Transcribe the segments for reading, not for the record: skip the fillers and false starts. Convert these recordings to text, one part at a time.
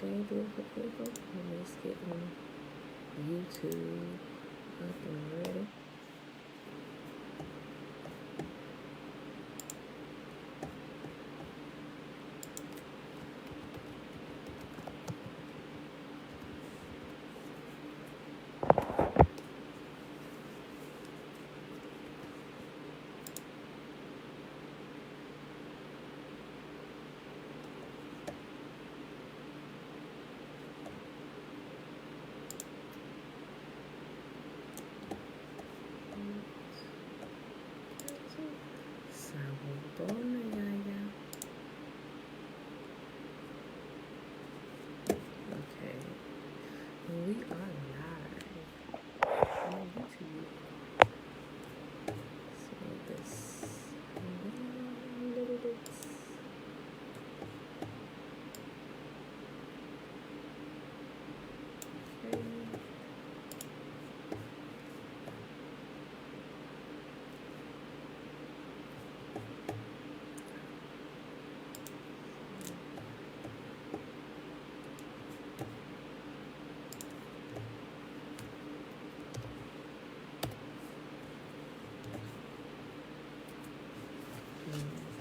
day, beautiful people. I'm just getting YouTube up and ready. Sabona. Okay, we are live on YouTube. So this little bits. Okay.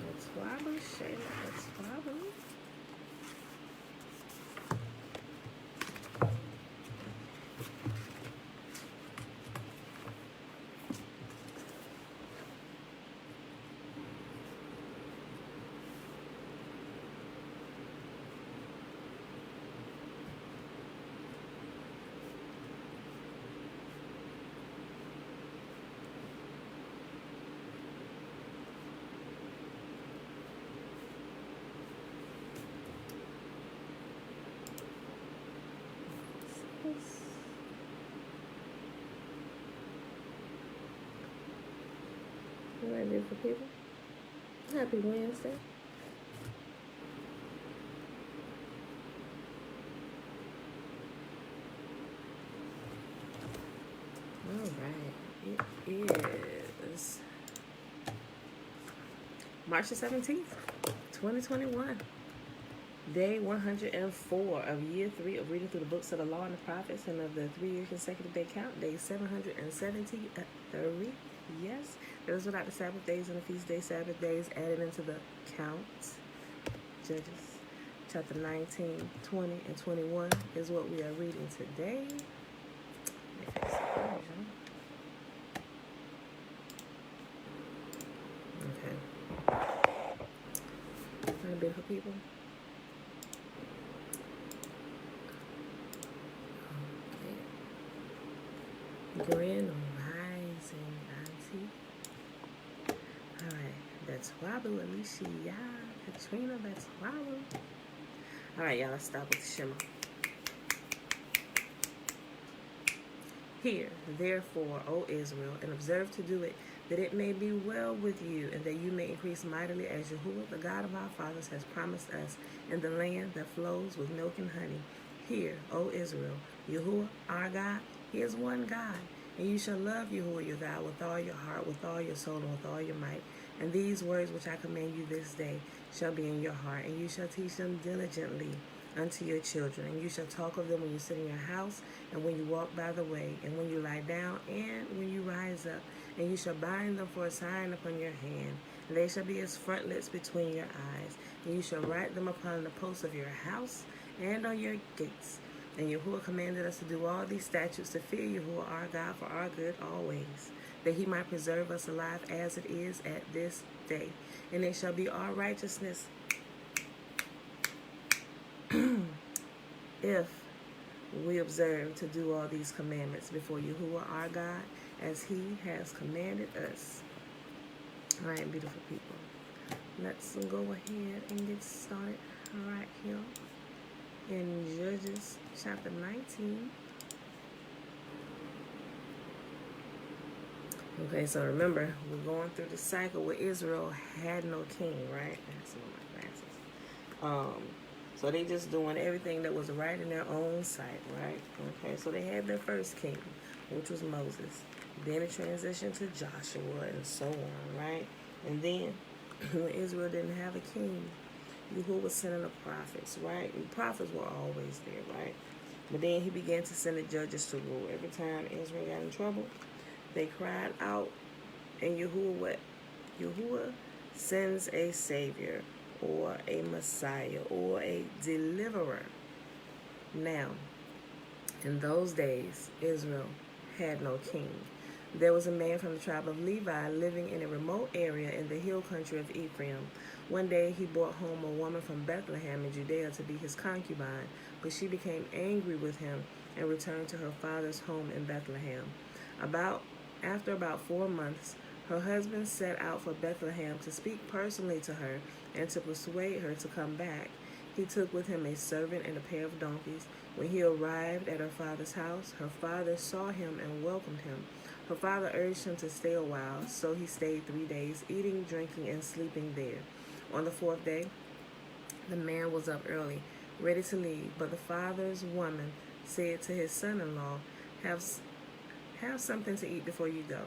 That's wobble, Shayla. That's wobble. All right, beautiful people. Happy Wednesday. All right, it is March the 17th, 2021. Day 104 of year 3 of reading through the books of the law and the prophets and of the 3-year consecutive day count. Day 773. Yes, those without the Sabbath days and the feast day Sabbath days added into the count. Judges chapter 19, 20, and 21 is what we are reading today. Okay. Very beautiful people. Grand rising, auntie. Alright, that's wobble, Alicia. Yeah, Katrina, that's wobble. Alright, y'all, let's start with the Shema. Hear, therefore, O Israel, and observe to do it, that it may be well with you, and that you may increase mightily as Yahuwah, the God of our fathers, has promised us, in the land that flows with milk and honey. Hear, O Israel, Yahuwah, our God, He is one God, and you shall love Yahuwah your God with all your heart, with all your soul, and with all your might. And these words which I command you this day shall be in your heart, and you shall teach them diligently unto your children, and you shall talk of them when you sit in your house, and when you walk by the way, and when you lie down, and when you rise up, and you shall bind them for a sign upon your hand, and they shall be as frontlets between your eyes, and you shall write them upon the posts of your house and on your gates. And Yahuwah commanded us to do all these statutes, to fear Yahuwah our God for our good always, that He might preserve us alive as it is at this day. And it shall be our righteousness if we observe to do all these commandments before Yahuwah our God, as He has commanded us. All right, beautiful people. Let's go ahead and get started right here in Judges chapter 19. Okay, so remember, we're going through the cycle where Israel had no king, right? That's some of my glasses. So they just doing everything that was right in their own sight, right? Okay, so they had their first king, which was Moses. Then it transitioned to Joshua and so on, right? And then when Israel didn't have a king, Yahuwah was sending the prophets, right? And prophets were always there, right? But then he began to send the judges to rule. Every time Israel got in trouble, they cried out, and Yahuwah what? Yahuwah sends a savior or a messiah or a deliverer. Now, in those days, Israel had no king. There was a man from the tribe of Levi living in a remote area in the hill country of Ephraim. One day he brought home a woman from Bethlehem in Judea to be his concubine, but she became angry with him and returned to her father's home in Bethlehem. After about 4 months, her husband set out for Bethlehem to speak personally to her and to persuade her to come back. He took with him a servant and a pair of donkeys. When he arrived at her father's house, her father saw him and welcomed him. Her father urged him to stay a while, so he stayed 3 days, eating, drinking, and sleeping there. On the 4th day, the man was up early, ready to leave, but the father's woman said to his son-in-law, have something to eat before you go.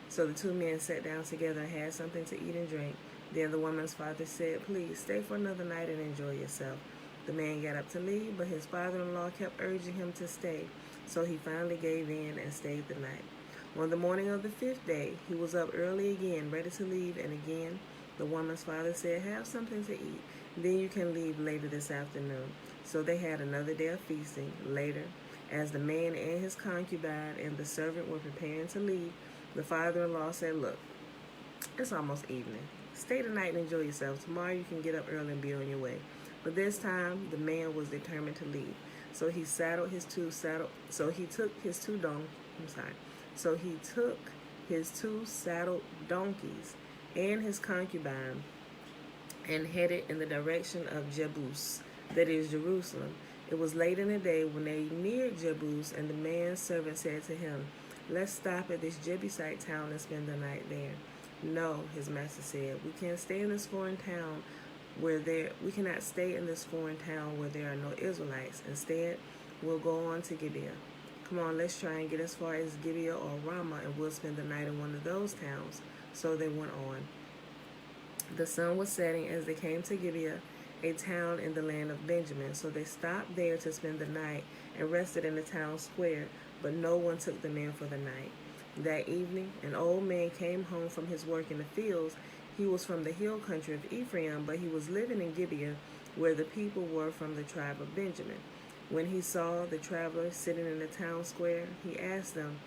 So the 2 men sat down together and had something to eat and drink. Then the woman's father said, please, stay for another night and enjoy yourself. The man got up to leave, but his father-in-law kept urging him to stay, so he finally gave in and stayed the night. On the morning of the 5th day, he was up early again, ready to leave, and again the woman's father said, have something to eat, then you can leave later this afternoon. So they had another day of feasting. Later, as the man and his concubine and the servant were preparing to leave, the father-in-law said, look, it's almost evening. Stay tonight and enjoy yourself. Tomorrow you can get up early and be on your way. But this time, the man was determined to leave. So he took his two saddled donkeys and his concubine and headed in the direction of Jebus, that is Jerusalem. It was late in the day when they neared Jebus, and the man's servant said to him, let's stop at this Jebusite town and spend the night there. No, his master said, we cannot stay in this foreign town where there are no Israelites. Instead, we'll go on to Gibeah. Come on, let's try and get as far as Gibeah or Ramah, and we'll spend the night in one of those towns. So they went on. The sun was setting as they came to Gibeah, a town in the land of Benjamin. So they stopped there to spend the night and rested in the town square, but no one took them in for the night. That evening, an old man came home from his work in the fields. He was from the hill country of Ephraim, but he was living in Gibeah, where the people were from the tribe of Benjamin. When he saw the travelers sitting in the town square, he asked them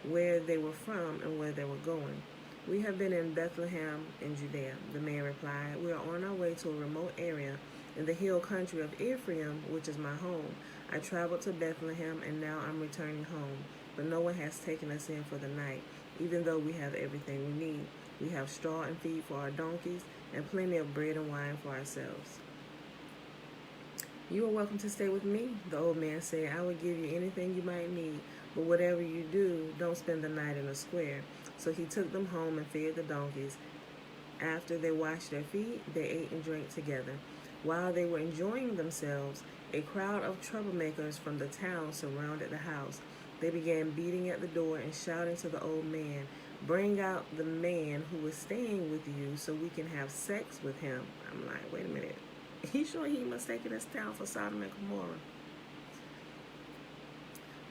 where they were from and where they were going. We have been in Bethlehem in Judea, the man replied. We are on our way to a remote area in the hill country of Ephraim, which is my home. I traveled to Bethlehem, and now I'm returning home. But no one has taken us in for the night, even though we have everything we need. We have straw and feed for our donkeys and plenty of bread and wine for ourselves. You are welcome to stay with me, the old man said. I will give you anything you might need, but whatever you do, don't spend the night in a square. So he took them home and fed the donkeys. After they washed their feet, they ate and drank together. While they were enjoying themselves, a crowd of troublemakers from the town surrounded the house. They began beating at the door and shouting to the old man, bring out the man who is staying with you so we can have sex with him. I'm like, wait a minute. He's sure he mistaken this town for Sodom and Gomorrah.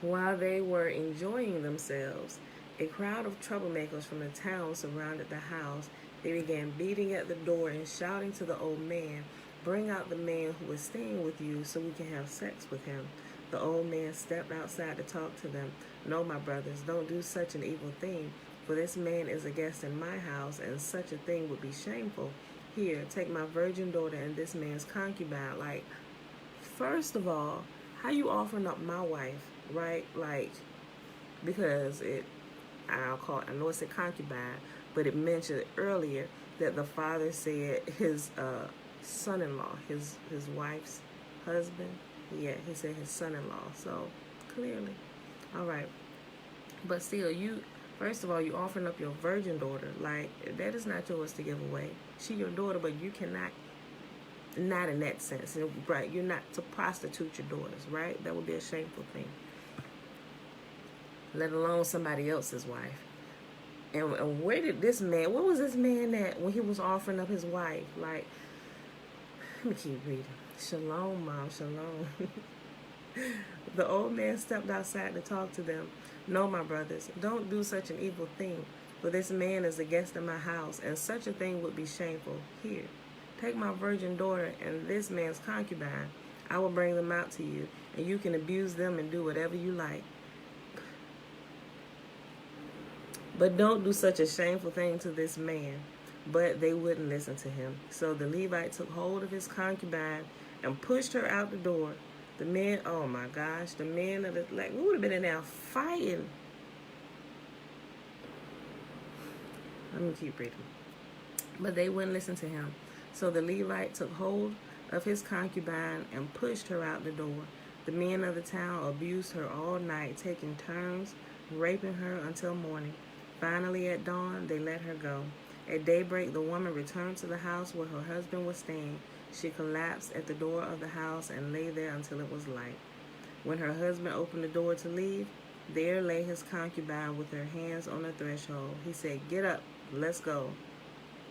While they were enjoying themselves, a crowd of troublemakers from the town surrounded the house. They began beating at the door and shouting to the old man, bring out the man who is staying with you so we can have sex with him. The old man stepped outside to talk to them. No, my brothers, don't do such an evil thing, for this man is a guest in my house, and such a thing would be shameful. Here, take my virgin daughter and this man's concubine. Like, first of all, how you offering up my wife, right? Like, because I know it's a concubine, but it mentioned earlier that the father said his son-in-law, his wife's husband. Yeah, he said his son-in-law. So clearly, all right. But still, first of all, you offering up your virgin daughter. Like, that is not yours to give away. She your daughter, but you cannot. Not in that sense, right? You're not to prostitute your daughters, right? That would be a shameful thing. Let alone somebody else's wife. And where did this man, what was this man at when he was offering up his wife? Like, Let me keep reading. Shalom, Mom. Shalom. The old man stepped outside to talk to them. No, my brothers, don't do such an evil thing, for this man is a guest in my house, and such a thing would be shameful. Here, take my virgin daughter and this man's concubine. I will bring them out to you, and you can abuse them and do whatever you like. But don't do such a shameful thing to this man. But they wouldn't listen to him. So the Levite took hold of his concubine and pushed her out the door. The men, oh my gosh, the men of the, like, we would have been in there fighting. Let me keep reading. But they wouldn't listen to him. So the Levite took hold of his concubine and pushed her out the door. The men of the town abused her all night, taking turns raping her until morning. Finally, at dawn, they let her go. At daybreak, the woman returned to the house where her husband was staying. She collapsed at the door of the house and lay there until it was light. When her husband opened the door to leave, there lay his concubine with her hands on the threshold. He said, "Get up, let's go."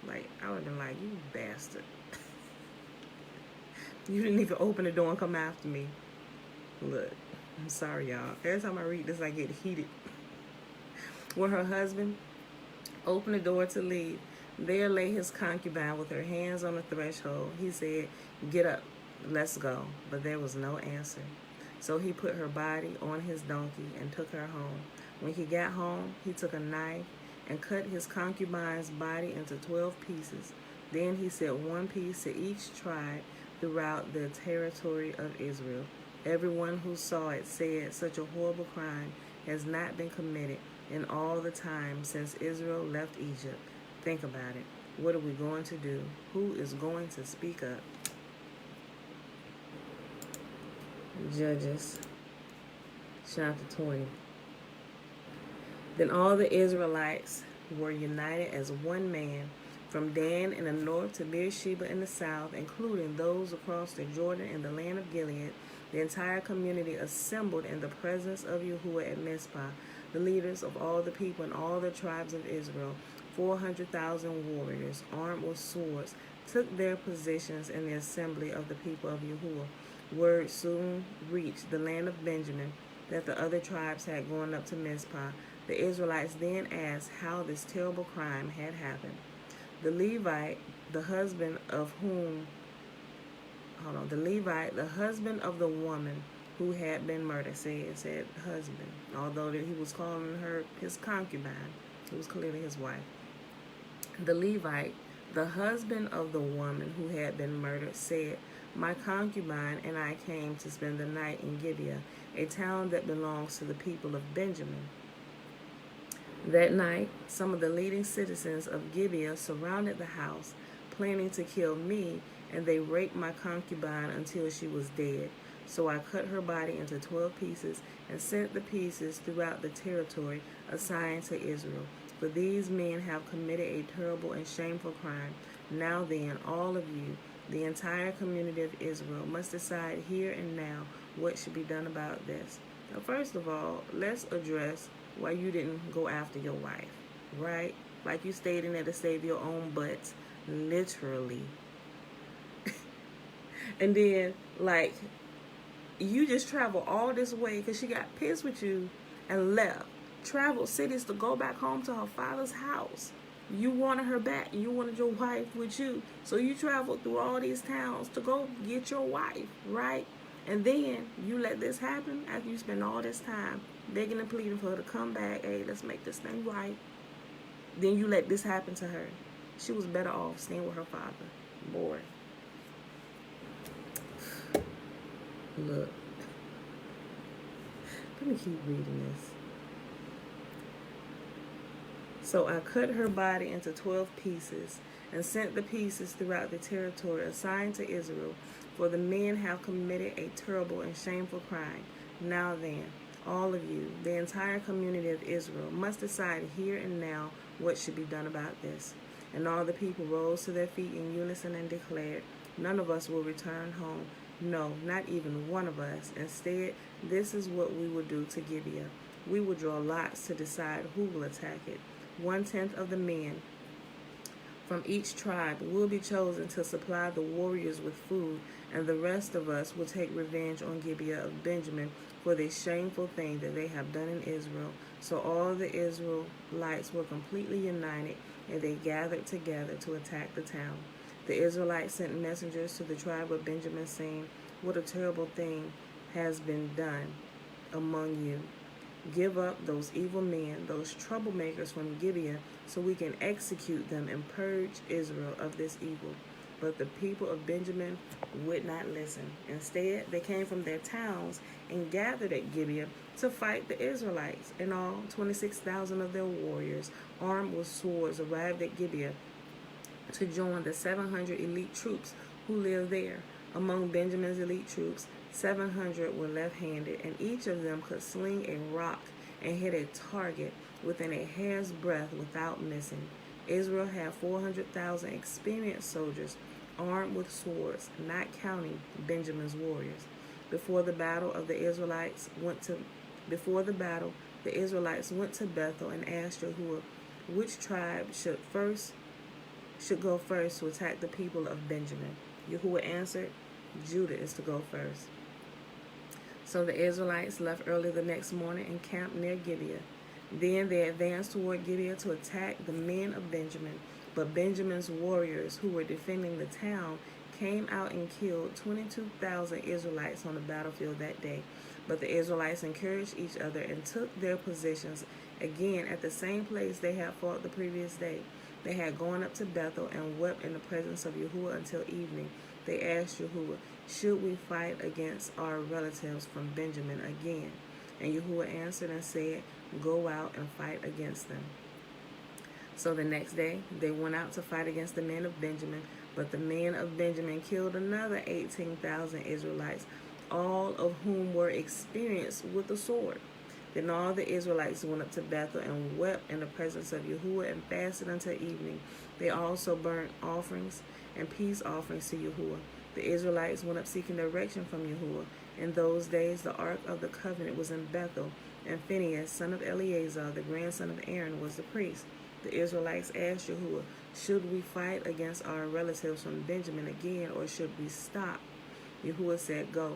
Like, I would have been like, "You bastard. You didn't even open the door and come after me." Look, I'm sorry, y'all. Every time I read this, I get heated. When her husband opened the door to leave, there lay his concubine with her hands on the threshold. He said, "Get up, let's go." But there was no answer. So he put her body on his donkey and took her home. When he got home, he took a knife and cut his concubine's body into 12 pieces. Then he set one piece to each tribe throughout the territory of Israel. Everyone who saw it said, "Such a horrible crime has not been committed in all the time since Israel left Egypt." Think about it. What are we going to do? Who is going to speak up? Judges chapter 20. Then all the Israelites were united as one man, from Dan in the north to Beersheba in the south, including those across the Jordan in the land of Gilead. The entire community assembled in the presence of Yahuwah at Mizpah. The leaders of all the people and all the tribes of Israel, 400,000 warriors armed with swords, took their positions in the assembly of the people of Yahuwah. Word soon reached the land of Benjamin that the other tribes had gone up to Mizpah. The Israelites then asked how this terrible crime had happened. The Levite, the husband of the woman who had been murdered, said husband, although he was calling her his concubine. It was clearly his wife. The Levite, the husband of the woman who had been murdered, said, "My concubine and I came to spend the night in Gibeah, a town that belongs to the people of Benjamin." That night, some of the leading citizens of Gibeah surrounded the house, planning to kill me, and they raped my concubine until she was dead. So I cut her body into 12 pieces and sent the pieces throughout the territory assigned to Israel. For these men have committed a terrible and shameful crime. Now then, all of you, the entire community of Israel, must decide here and now what should be done about this. Now, first of all, let's address why you didn't go after your wife, right? Like you stayed in there to save your own butts, literally. And then, like, you just travel all this way because she got pissed with you and left. Traveled cities to go back home to her father's house. You wanted her back. You wanted your wife with you. So you traveled through all these towns to go get your wife, right? And then you let this happen after you spend all this time begging and pleading for her to come back. Hey, let's make this thing right. Then you let this happen to her. She was better off staying with her father. Boy. Look. Let me keep reading this. So I cut her body into 12 pieces and sent the pieces throughout the territory assigned to Israel, for the men have committed a terrible and shameful crime. Now then, all of you, the entire community of Israel, must decide here and now what should be done about this. And all the people rose to their feet in unison and declared, "None of us will return home. No, not even one of us. Instead, this is what we will do to Gibeah. We will draw lots to decide who will attack it. 1/10 of the men from each tribe will be chosen to supply the warriors with food, and the rest of us will take revenge on Gibeah of Benjamin for this shameful thing that they have done in Israel. So all the Israelites were completely united, and they gathered together to attack the town. The Israelites sent messengers to the tribe of Benjamin, saying, "What a terrible thing has been done among you. Give up those evil men, those troublemakers from Gibeah, so we can execute them and purge Israel of this evil." But the people of Benjamin would not listen. Instead, they came from their towns and gathered at Gibeah to fight the Israelites. In all, 26,000 of their warriors, armed with swords, arrived at Gibeah to join the 700 elite troops who lived there. Among Benjamin's elite troops, 700 were left-handed, and each of them could sling a rock and hit a target within a hair's breadth without missing. Israel had 400,000 experienced soldiers armed with swords, not counting Benjamin's warriors. Before the battle, the Israelites went to Bethel and asked Yahuwah which tribe should go first to attack the people of Benjamin. Yahuwah answered, "Judah is to go first." So the Israelites left early the next morning and camped near Gibeah. Then they advanced toward Gibeah to attack the men of Benjamin. But Benjamin's warriors, who were defending the town, came out and killed 22,000 Israelites on the battlefield that day. But the Israelites encouraged each other and took their positions again at the same place they had fought the previous day. They had gone up to Bethel and wept in the presence of Yahuwah until evening. They asked Yahuwah, "Should we fight against our relatives from Benjamin again?" And Yahuwah answered and said, "Go out and fight against them." So the next day they went out to fight against the men of Benjamin, but the men of Benjamin killed another 18,000 Israelites, all of whom were experienced with the sword. Then all the Israelites went up to Bethel and wept in the presence of Yahuwah and fasted until evening. They also burnt offerings and peace offerings to Yahuwah. The Israelites went up seeking direction from Yahuwah. In those days the Ark of the Covenant was in Bethel, and Phinehas, son of Eleazar, the grandson of Aaron, was the priest. The Israelites asked Yahuwah, "Should we fight against our relatives from Benjamin again, or should we stop?" Yahuwah said, "Go.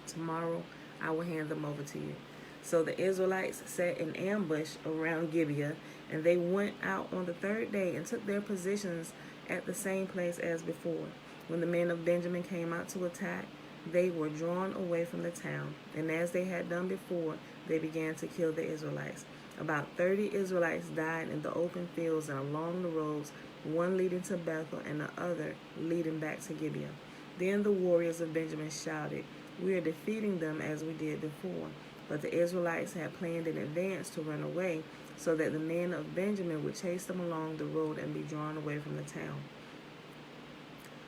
Tomorrow I will hand them over to you." So the Israelites set an ambush around Gibeah, and they went out on the third day and took their positions at the same place as before. When the men of Benjamin came out to attack, they were drawn away from the town, and as they had done before, they began to kill the Israelites. About 30 Israelites died in the open fields and along the roads, one leading to Bethel and the other leading back to Gibeah. Then the warriors of Benjamin shouted, "We are defeating them as we did before." But the Israelites had planned in advance to run away, so that the men of Benjamin would chase them along the road and be drawn away from the town.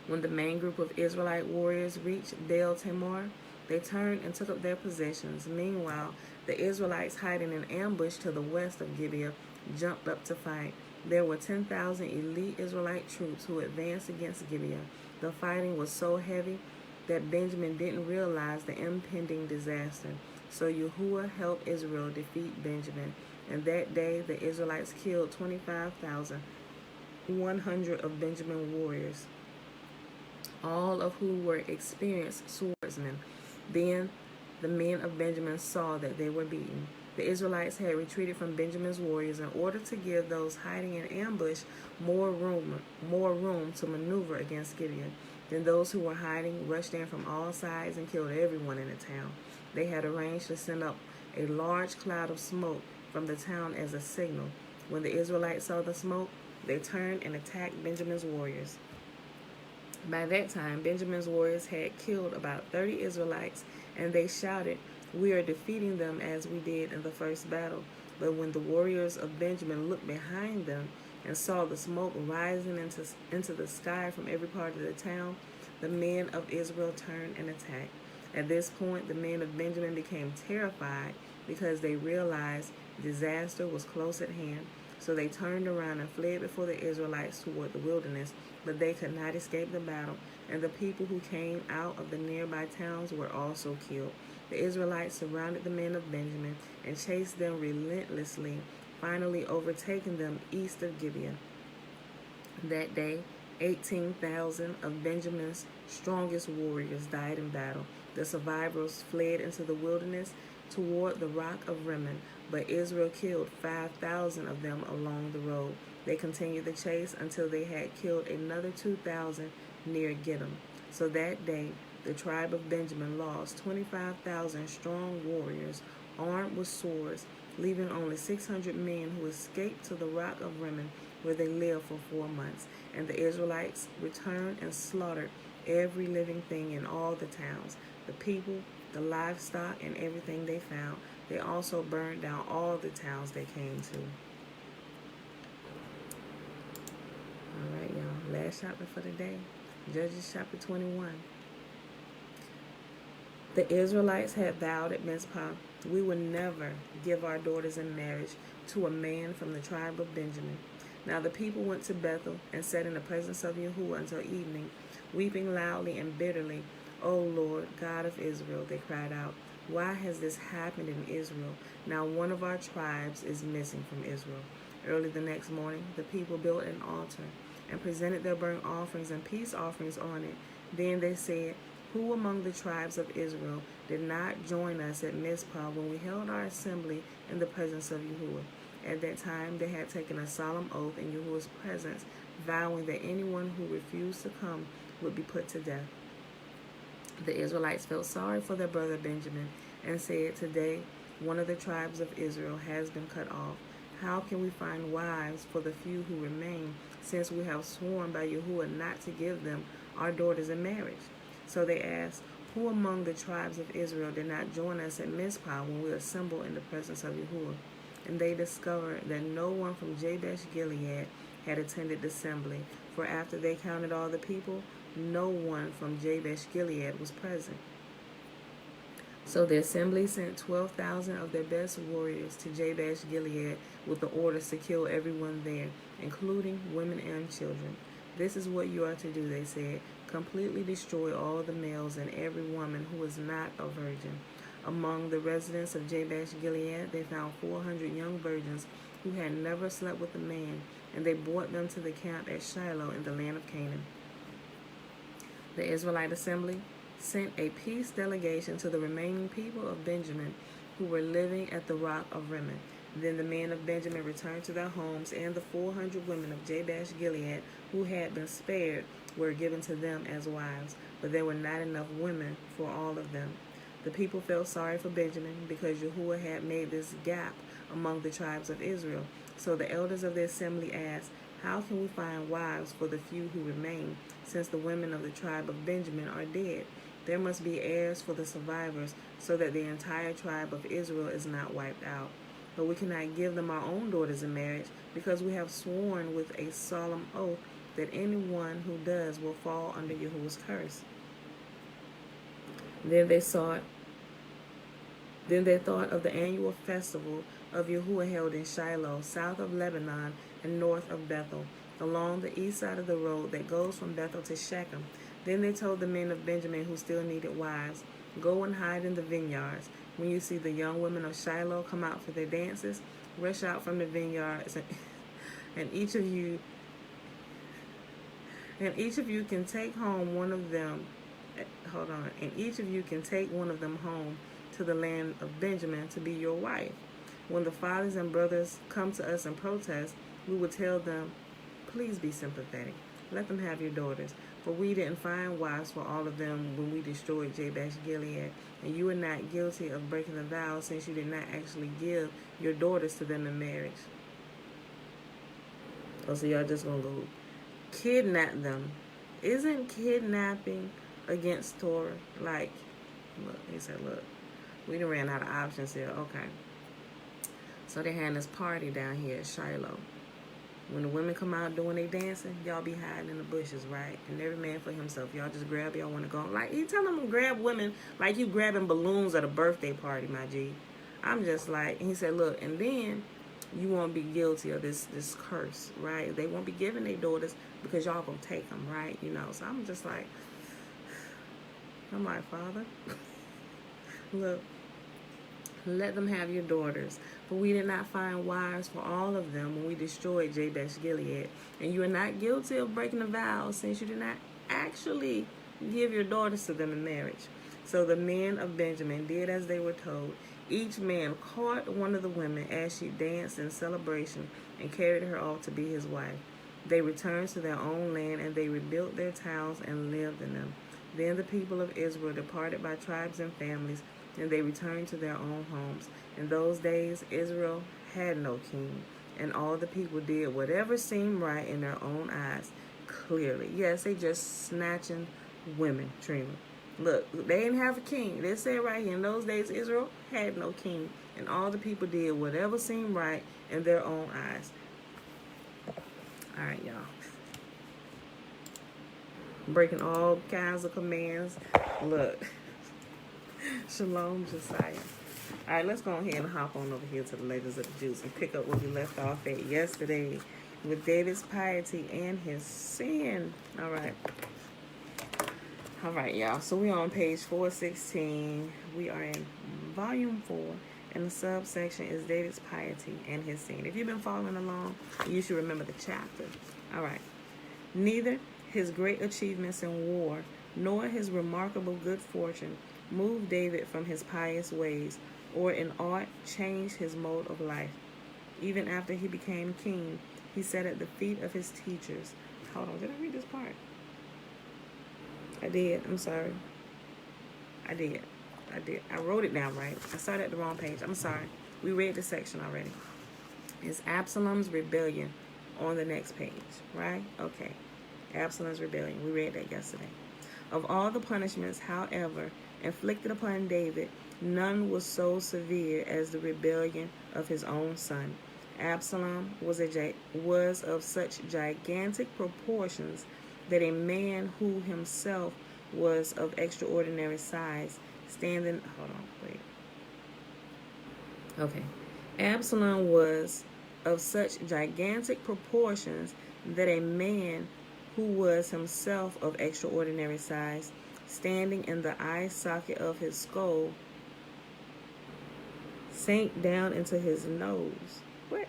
When the main group of Israelite warriors reached Baal Tamar, they turned and took up their positions. Meanwhile, the Israelites hiding in ambush to the west of Gibeah jumped up to fight. There were 10,000 elite Israelite troops who advanced against Gibeah. The fighting was so heavy that Benjamin didn't realize the impending disaster. So Yahuwah helped Israel defeat Benjamin. And that day the Israelites killed 25,100 of Benjamin's warriors, all of whom were experienced swordsmen. Then the men of Benjamin saw that they were beaten. The Israelites had retreated from Benjamin's warriors in order to give those hiding in ambush more room to maneuver against Gibeon. Then those who were hiding rushed in from all sides and killed everyone in the town. They had arranged to send up a large cloud of smoke from the town as a signal. When the Israelites saw the smoke, they turned and attacked Benjamin's warriors. By that time, Benjamin's warriors had killed about 30 Israelites, and they shouted, "We are defeating them as we did in the first battle." But when the warriors of Benjamin looked behind them and saw the smoke rising into the sky from every part of the town, the men of Israel turned and attacked. At this point, the men of Benjamin became terrified because they realized disaster was close at hand. So they turned around and fled before the Israelites toward the wilderness, but they could not escape the battle, and the people who came out of the nearby towns were also killed. The Israelites surrounded the men of Benjamin and chased them relentlessly, finally overtaking them east of Gibeah. That day, 18,000 of Benjamin's strongest warriors died in battle. The survivors fled into the wilderness toward the rock of Rimmon, but Israel killed 5,000 of them along the road. They continued the chase until they had killed another 2,000 near Gittim. So that day, the tribe of Benjamin lost 25,000 strong warriors armed with swords, leaving only 600 men who escaped to the rock of Rimmon, where they lived for 4 months. And the Israelites returned and slaughtered every living thing in all the towns, the people, the livestock, and everything they found. They also burned down all the towns they came to. All right, y'all. Last chapter for the day. Judges chapter 21. The Israelites had vowed at Mizpah, "We will never give our daughters in marriage to a man from the tribe of Benjamin." Now the people went to Bethel and sat in the presence of Yahuwah until evening, weeping loudly and bitterly. "O Lord, God of Israel," they cried out, "why has this happened in Israel? Now one of our tribes is missing from Israel." Early the next morning, the people built an altar and presented their burnt offerings and peace offerings on it. Then they said, "Who among the tribes of Israel did not join us at Mizpah when we held our assembly in the presence of Yahuwah?" At that time, they had taken a solemn oath in Yahuwah's presence, vowing that anyone who refused to come would be put to death. The Israelites felt sorry for their brother Benjamin and said, "Today, one of the tribes of Israel has been cut off. How can we find wives for the few who remain, since we have sworn by Yahuwah not to give them our daughters in marriage?" So they asked, "Who among the tribes of Israel did not join us at Mizpah when we assembled in the presence of Yahuwah?" And they discovered that no one from Jabesh Gilead had attended the assembly, for after they counted all the people, no one from Jabesh Gilead was present. So the assembly sent 12,000 of their best warriors to Jabesh Gilead with the orders to kill everyone there, including women and children. "This is what you are to do," they said. "Completely destroy all the males and every woman who is not a virgin." Among the residents of Jabesh Gilead, they found 400 young virgins who had never slept with a man, and they brought them to the camp at Shiloh in the land of Canaan. The Israelite assembly sent a peace delegation to the remaining people of Benjamin who were living at the rock of Rimmon. Then the men of Benjamin returned to their homes, and the 400 women of Jabesh Gilead who had been spared were given to them as wives, but there were not enough women for all of them. The people felt sorry for Benjamin because Yahuwah had made this gap among the tribes of Israel. So the elders of the assembly asked, "How can we find wives for the few who remain, since the women of the tribe of Benjamin are dead? There must be heirs for the survivors, so that the entire tribe of Israel is not wiped out. But we cannot give them our own daughters in marriage, because we have sworn with a solemn oath that anyone who does will fall under Yahuwah's curse." Then they thought of the annual festival of Yahuwah held in Shiloh, south of Lebanon and north of Bethel, along the east side of the road that goes from Bethel to Shechem. Then they told the men of Benjamin who still needed wives, "Go and hide in the vineyards. When you see the young women of Shiloh come out for their dances, rush out from the vineyards, and each of you can take home one of them. And each of you can take one of them home to the land of Benjamin to be your wife. When the fathers and brothers come to us and protest, we will tell them, 'Please be sympathetic. Let them have your daughters. For we didn't find wives for all of them when we destroyed Jabesh Gilead, and you are not guilty of breaking the vow, since you did not actually give your daughters to them in marriage.'" Oh, so y'all just gonna go kidnap them? Isn't kidnapping against Torah? Like, look, he said, "Look, we done ran out of options here." Okay. So they had this party down here at Shiloh. When the women come out doing their dancing, y'all be hiding in the bushes, right? And every man for himself. Y'all just grab y'all want to go. Like, he telling them to grab women like you grabbing balloons at a birthday party, my G. I'm just like, he said, "Look, and then you won't be guilty of this curse, right? They won't be giving their daughters because y'all gonna take them, right? You know." So I'm just like, Father, look. Let them have your daughters. For we did not find wives for all of them when we destroyed Jabesh Gilead. And you are not guilty of breaking a vow, since you did not actually give your daughters to them in marriage. So the men of Benjamin did as they were told. Each man caught one of the women as she danced in celebration and carried her off to be his wife. They returned to their own land, and they rebuilt their towns and lived in them. Then the people of Israel departed by tribes and families, and they returned to their own homes. In those days, Israel had no king, and all the people did whatever seemed right in their own eyes. Clearly, yes, they just snatching women, Trina. Look, they didn't have a king. They said right here, in those days, Israel had no king, and all the people did whatever seemed right in their own eyes. All right, y'all. Breaking all kinds of commands. Look. Shalom, Josiah. All right, let's go ahead and hop on over here to the Legends of the Jews and pick up where we left off at yesterday with David's piety and his sin. All right, y'all. So we're on page 416. We are in volume 4, and the subsection is David's piety and his sin. If you've been following along, you should remember the chapter. All right. Neither his great achievements in war nor his remarkable good fortune moved David from his pious ways, or in aught changed his mode of life. Even after he became king, he sat at the feet of his teachers. Hold on, did I read this part? I did. I'm sorry. I did. I wrote it down right. I started at the wrong page. I'm sorry. We read the section already. It's Absalom's rebellion on the next page, right? Okay. Absalom's rebellion. We read that yesterday. Of all the punishments, however, inflicted upon David, none was so severe as the rebellion of his own son. Absalom was of such gigantic proportions that a man who himself was of extraordinary size, Absalom was of such gigantic proportions that a man who was himself of extraordinary size, standing in the eye socket of his skull, sank down into his nose. What?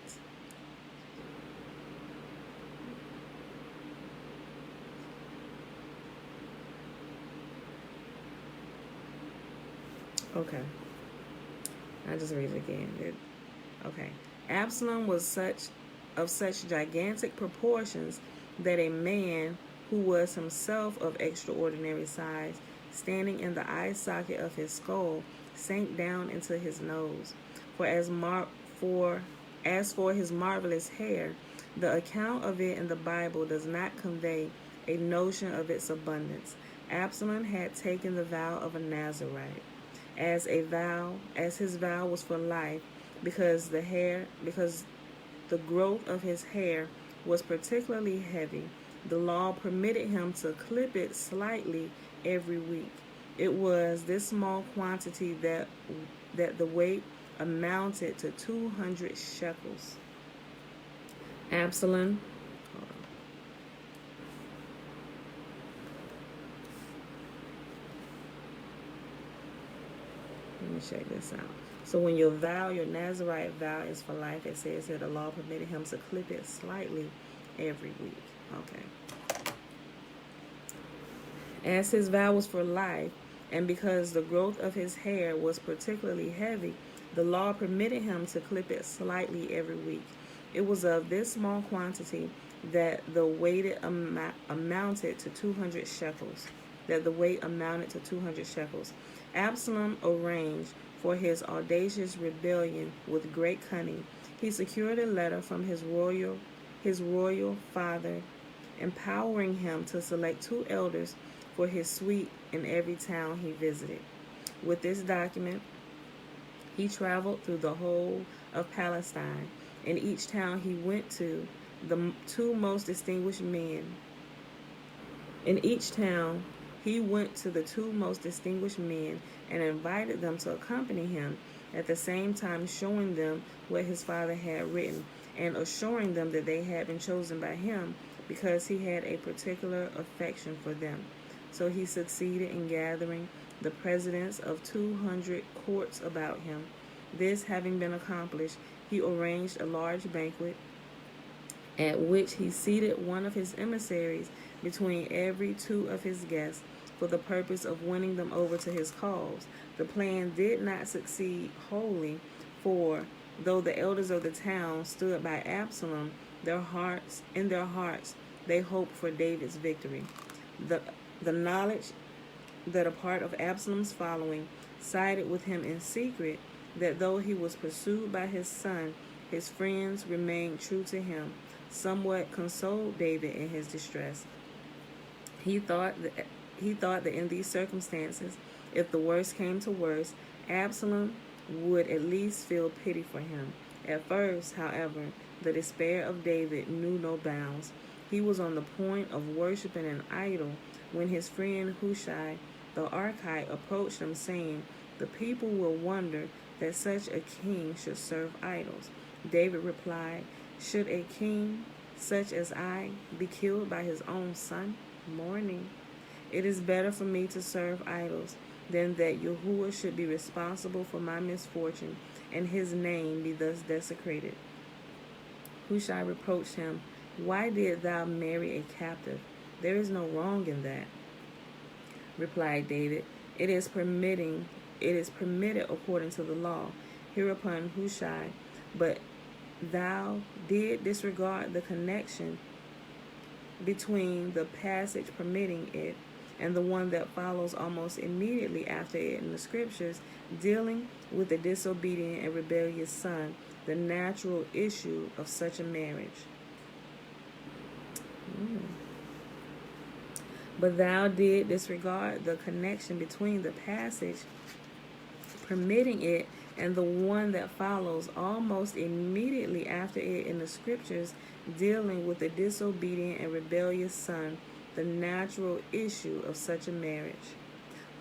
Okay. I'll just read it again. Okay. Absalom was of such gigantic proportions that a man who was himself of extraordinary size, standing in the eye socket of his skull, sank down into his nose. As for his marvelous hair, the account of it in the Bible does not convey a notion of its abundance. Absalom had taken the vow of a Nazarite as his vow was for life, because the growth of his hair was particularly heavy. The law permitted him to clip it slightly every week. It was this small quantity that the weight amounted to 200 shekels. Absalom, let me check this out. So when your Nazarite vow is for life, it says that the law permitted him to clip it slightly every week. Okay. As his vow was for life, and because the growth of his hair was particularly heavy, the law permitted him to clip it slightly every week. It was of this small quantity that the weight amounted to 200 shekels. Absalom arranged for his audacious rebellion with great cunning. He secured a letter from his royal father, empowering him to select 2 elders for his suite in every town he visited. With this document, he traveled through the whole of Palestine. In each town he went to, the 2 most distinguished men. In each town, he went to the 2 most distinguished men and invited them to accompany him, at the same time showing them what his father had written and assuring them that they had been chosen by him because he had a particular affection for them. So he succeeded in gathering the presidents of 200 courts about him. This having been accomplished, he arranged a large banquet at which he seated one of his emissaries between every two of his guests for the purpose of winning them over to his cause. The plan did not succeed wholly, for though the elders of the town stood by Absalom, in their hearts they hoped for David's victory. The, the knowledge that a part of Absalom's following sided with him in secret, that though he was pursued by his son, his friends remained true to him, somewhat consoled David in his distress. He thought that in these circumstances, if the worst came to worst, Absalom would at least feel pity for him. At first, however, the despair of David knew no bounds. He was on the point of worshiping an idol when his friend Hushai the Archite approached him, saying, "The people will wonder that such a king should serve idols." David replied, "Should a king such as I be killed by his own son?" Mourning. It is better for me to serve idols than that Yahuwah should be responsible for my misfortune and his name be thus desecrated. Hushai reproached him, "Why did thou marry a captive? There is no wrong in that." Replied David, It is permitted according to the law. Hereupon Hushai, "But thou did disregard the connection between the passage permitting it and the one that follows almost immediately after it in the scriptures, dealing with the disobedient and rebellious son, the natural issue of such a marriage. But thou did disregard the connection between the passage permitting it and the one that follows almost immediately after it in the scriptures, dealing with the disobedient and rebellious son, the natural issue of such a marriage."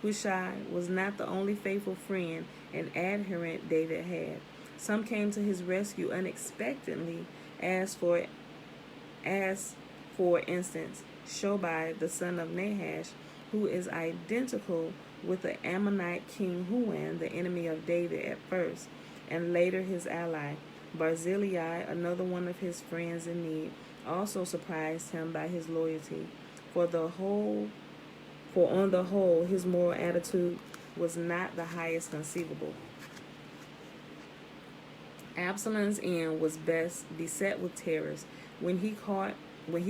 Hushai was not the only faithful friend and adherent David had. Some came to his rescue unexpectedly, as for instance, Shobai, the son of Nahash, who is identical with the Ammonite king Huan, the enemy of David at first, and later his ally. Barzillai, another one of his friends in need, also surprised him by his loyalty. For on the whole, his moral attitude was not the highest conceivable. Absalom's end was best beset with terrors. When he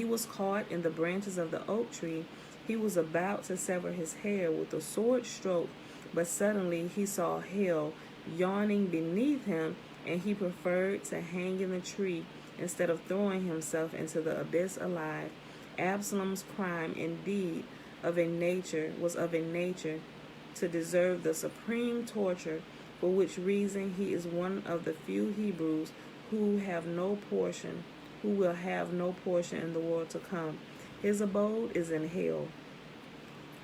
was caught in the branches of the oak tree, he was about to sever his hair with a sword stroke, but suddenly he saw hell yawning beneath him, and he preferred to hang in the tree instead of throwing himself into the abyss alive. Absalom's crime indeed was of a nature to deserve the supreme torture, for which reason he is one of the few Hebrews who will have no portion in the world to come. His abode is in hell,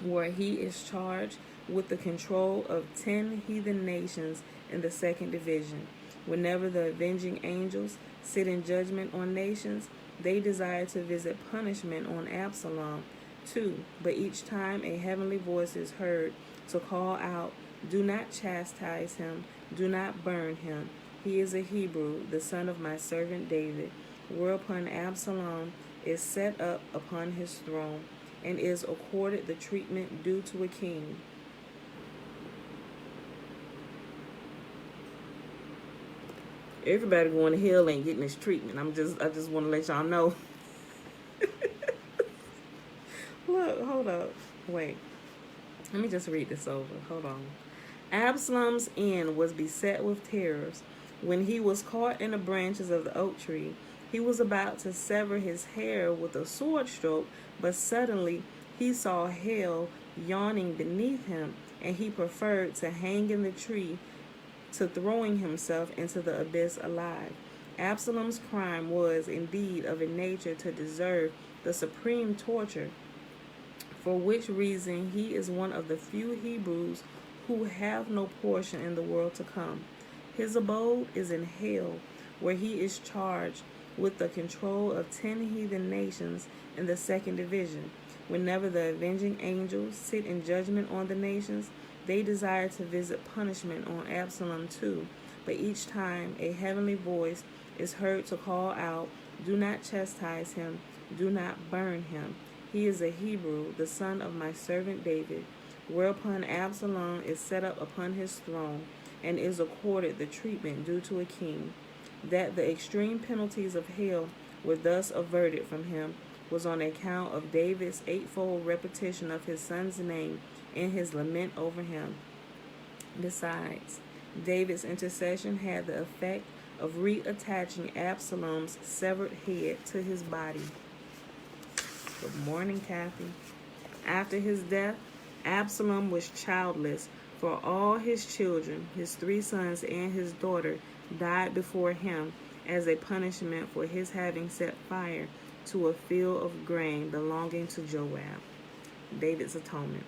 where he is charged with the control of 10 heathen nations in the second division. Whenever the avenging angels sit in judgment on nations, they desire to visit punishment on Absalom too, but each time a heavenly voice is heard to call out, "Do not chastise him, do not burn him. He is a Hebrew, the son of my servant David." Whereupon Absalom is set up upon his throne and is accorded the treatment due to a king. Everybody going to hell ain't getting this treatment. I just want to let y'all know. Look, hold up. Wait. Let me just read this over. Hold on. Absalom's end was beset with terrors. When he was caught in the branches of the oak tree, he was about to sever his hair with a sword stroke, but suddenly he saw hell yawning beneath him, and he preferred to hang in the tree to throwing himself into the abyss alive. Absalom's crime was indeed of a nature to deserve the supreme torture, for which reason he is one of the few Hebrews who have no portion in the world to come. His abode is in hell, where he is charged with the control of 10 heathen nations in the second division. Whenever the avenging angels sit in judgment on the nations, they desire to visit punishment on Absalom too, but each time a heavenly voice is heard to call out, "Do not chastise him, do not burn him. He is a Hebrew, the son of my servant David." Whereupon Absalom is set up upon his throne, and is accorded the treatment due to a king. That the extreme penalties of hell were thus averted from him was on account of David's eightfold repetition of his son's name and his lament over him. Besides, David's intercession had the effect of reattaching Absalom's severed head to his body. Good morning, Kathy. After his death, Absalom was childless, for all his children, his 3 sons and his daughter, died before him as a punishment for his having set fire to a field of grain belonging to Joab. David's atonement.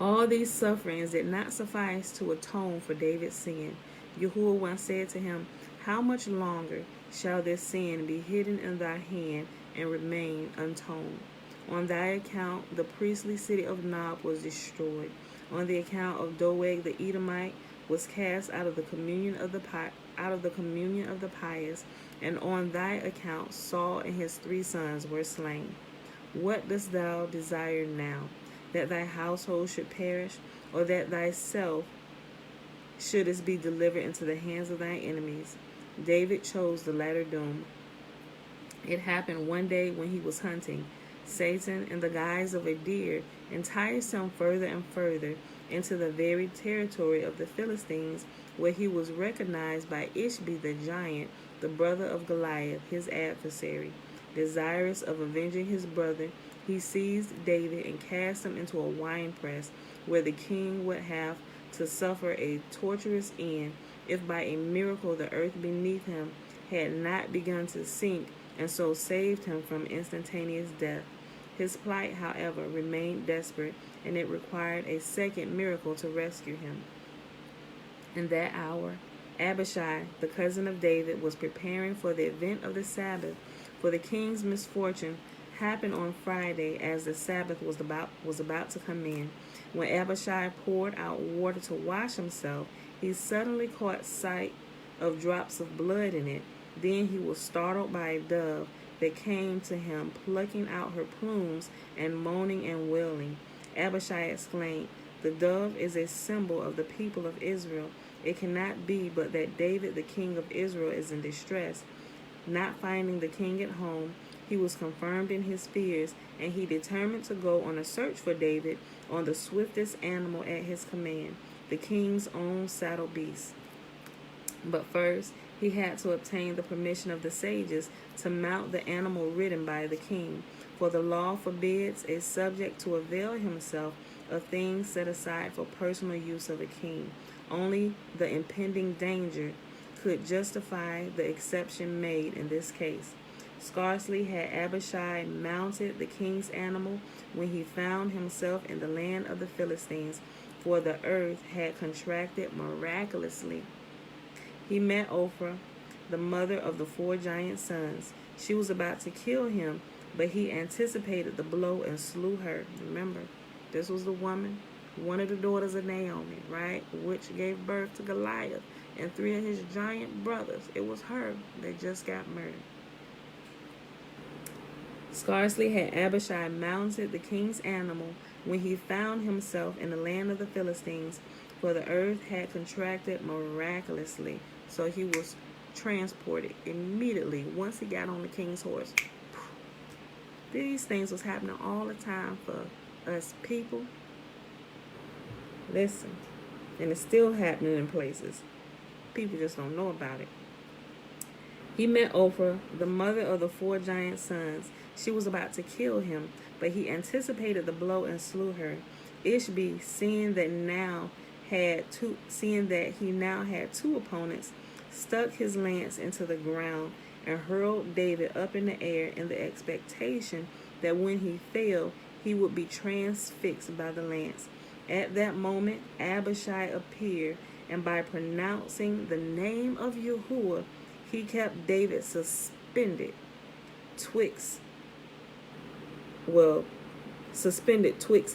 All these sufferings did not suffice to atone for David's sin. Yahuwah once said to him, "How much longer shall this sin be hidden in thy hand and remain untoned? On thy account the priestly city of Nob was destroyed. On the account of Doeg the Edomite was cast out of the communion of the pious, and on thy account Saul and his 3 sons were slain. What dost thou desire now? That thy household should perish, or that thyself shouldest be delivered into the hands of thy enemies?" David chose the latter doom. It happened one day when he was hunting. Satan, in the guise of a deer, enticed him further and further into the very territory of the Philistines, where he was recognized by Ishbi the giant, the brother of Goliath, his adversary. Desirous of avenging his brother, he seized David and cast him into a winepress, where the king would have to suffer a torturous end if by a miracle the earth beneath him had not begun to sink, and so saved him from instantaneous death. His plight, however, remained desperate, and it required a second miracle to rescue him. In that hour, Abishai, the cousin of David, was preparing for the event of the Sabbath, for the king's misfortune happened on Friday as the Sabbath was about to come in. When Abishai poured out water to wash himself, he suddenly caught sight of drops of blood in it. Then he was startled by a dove that came to him, plucking out her plumes and moaning and wailing. Abishai exclaimed, "The dove is a symbol of the people of Israel. It cannot be but that David, the king of Israel, is in distress." Not finding the king at home, he was confirmed in his fears, and he determined to go on a search for David on the swiftest animal at his command, the king's own saddle beast. But first, he had to obtain the permission of the sages to mount the animal ridden by the king, for the law forbids a subject to avail himself of things set aside for personal use of a king. Only the impending danger could justify the exception made in this case. Scarcely had Abishai mounted the king's animal when he found himself in the land of the Philistines, for the earth had contracted miraculously. He met Ophrah, the mother of the 4 giant sons. She was about to kill him, but he anticipated the blow and slew her. Remember, this was the woman, one of the daughters of Naomi, right, which gave birth to Goliath and 3 of his giant brothers. It was her that just got murdered. Scarcely had Abishai mounted the king's animal when he found himself in the land of the Philistines, for the earth had contracted miraculously. So he was transported immediately once he got on the king's horse. These things was happening all the time for us people. Listen, and it's still happening in places. People just don't know about it. He met Ophrah, the mother of the 4 giant sons. She was about to kill him, but he anticipated the blow and slew her. Ishbi, seeing that he now had 2 opponents, stuck his lance into the ground and hurled David up in the air in the expectation that when he fell, he would be transfixed by the lance. At that moment, Abishai appeared, and by pronouncing the name of Yahuwah, he kept David suspended twixt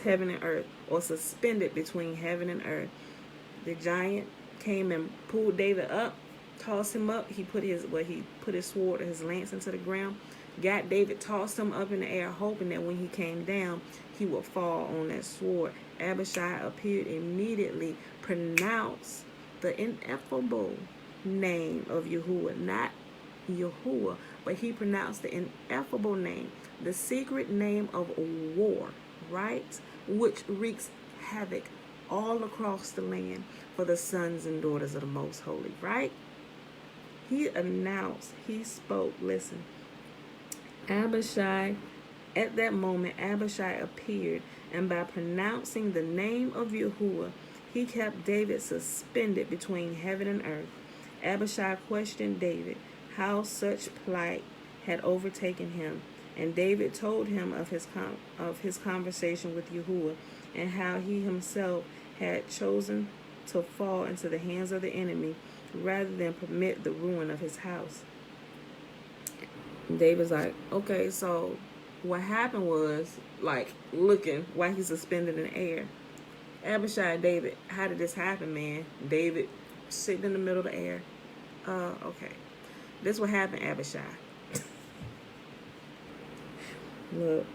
heaven and earth, or suspended between heaven and earth. The giant came and pulled David up, tossed him up. He put his sword or his lance into the ground, got David, tossed him up in the air, hoping that when he came down, he would fall on that sword. Abishai appeared immediately, pronounced the ineffable name of Yahuwah, not Yahuwah, but he pronounced the ineffable name, the secret name of war, right? Which wreaks havoc all across the land for the sons and daughters of the Most Holy, right? He announced, he spoke, listen. Abishai, at that moment, Abishai appeared, and by pronouncing the name of Yahuwah, he kept David suspended between heaven and earth. Abishai questioned David how such plight had overtaken him, and David told him of his conversation with Yahuwah and how he himself had chosen to fall into the hands of the enemy rather than permit the ruin of his house. David's like, okay, so what happened was, like, looking while he's suspended in the air. Abishai, David, how did this happen, man? David sitting in the middle of the air. Okay. This what happened, Abishai. Look.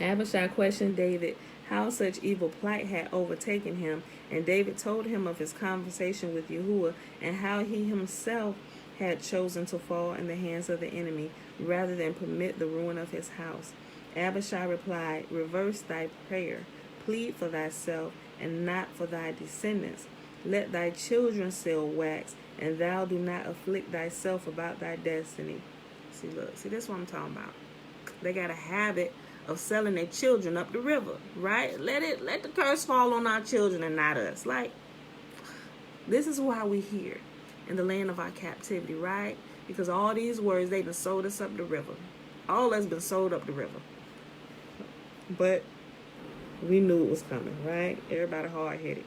Abishai questioned David how such evil plight had overtaken him, and David told him of his conversation with Yahuwah and how he himself had chosen to fall in the hands of the enemy rather than permit the ruin of his house. Abishai replied, reverse thy prayer, plead for thyself and not for thy descendants. Let thy children sell wax, and thou do not afflict thyself about thy destiny. See, look, see, this is what I'm talking about. They got a habit of selling their children up the river, right? Let the curse fall on our children and not us. Like, this is why we here in the land of our captivity, right? Because all these words, they done sold us up the river. All that's been sold up the river. But we knew it was coming, right? Everybody hard-headed.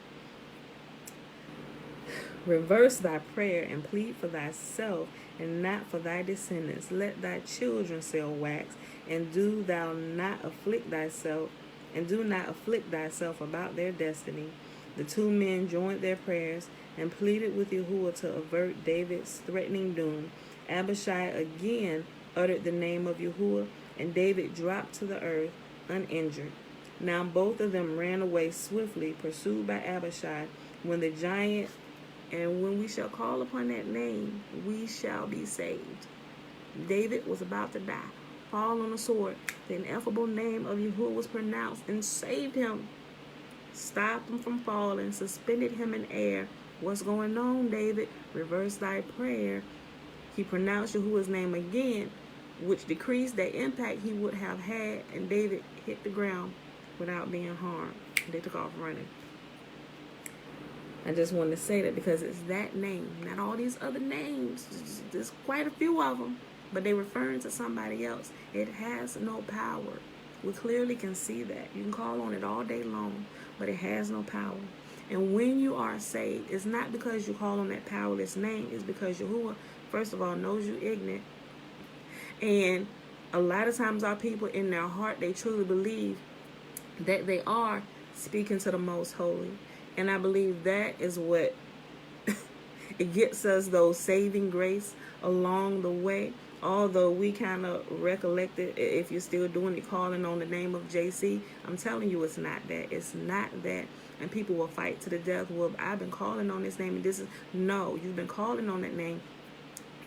Reverse thy prayer and plead for thyself and not for thy descendants. Let thy children sell wax, and do not afflict thyself about their destiny. The two men joined their prayers and pleaded with Yahuwah to avert David's threatening doom. Abishai again uttered the name of Yahuwah, and David dropped to the earth uninjured. Now both of them ran away swiftly, pursued by Abishai. When the giant, and when we shall call upon that name, we shall be saved. David was about to die, fall on the sword. The ineffable name of Yahuwah was pronounced and saved him, stopped him from falling, suspended him in air. What's going on, David? Reverse thy prayer. He pronounced Yahuwah's name again, which decreased the impact he would have had, and David hit the ground without being harmed. They took off running. I just wanted to say that because it's that name, not all these other names. There's quite a few of them, but they're referring to somebody else. It has no power. We clearly can see that. You can call on it all day long, but it has no power. And when you are saved, it's not because you call on that powerless name. It's because Yahuwah, first of all, knows you ignorant. And a lot of times our people in their heart, they truly believe that they are speaking to the Most Holy. And I believe that is what it gets us those saving grace along the way. Although we kind of recollect it, if you're still doing it, calling on the name of JC, I'm telling you it's not that. It's not that. And people will fight to the death. Well, I've been calling on this name and this is... No, you've been calling on that name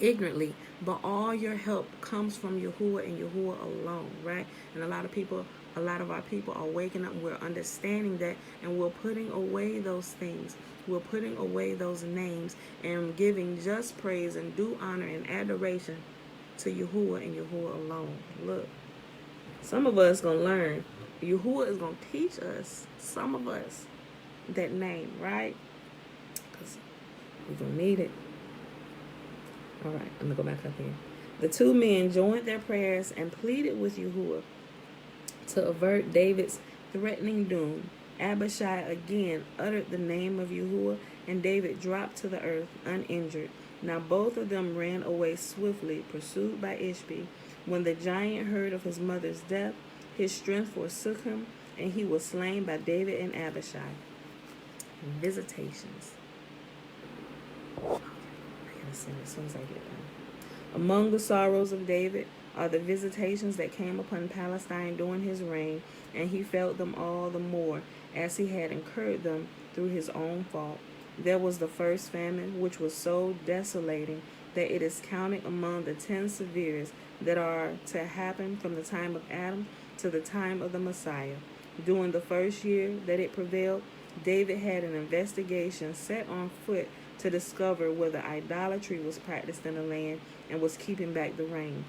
ignorantly. But all your help comes from Yahuwah and Yahuwah alone, right? And a lot of our people are waking up. We're understanding that, and we're putting away those things. We're putting away those names and giving just praise and due honor and adoration to Yahuwah and Yahuwah alone. Look, some of us going to learn. Yahuwah is going to teach us, some of us, that name, right? Because we're going to need it. All right, I'm going to go back up here. The two men joined their prayers and pleaded with Yahuwah to avert David's threatening doom. Abishai again uttered the name of Yahuwah, and David dropped to the earth uninjured. Now both of them ran away swiftly, pursued by Ishbi. When the giant heard of his mother's death, his strength forsook him, and he was slain by David and Abishai. Visitations. Let's see, as soon as I get done. Among the sorrows of David are the visitations that came upon Palestine during his reign, and he felt them all the more as he had incurred them through his own fault. There was the first famine, which was so desolating that it is counted among the 10 severes that are to happen from the time of Adam to the time of the Messiah. During the first year that it prevailed, David had an investigation set on foot to discover whether idolatry was practiced in the land and was keeping back the rain.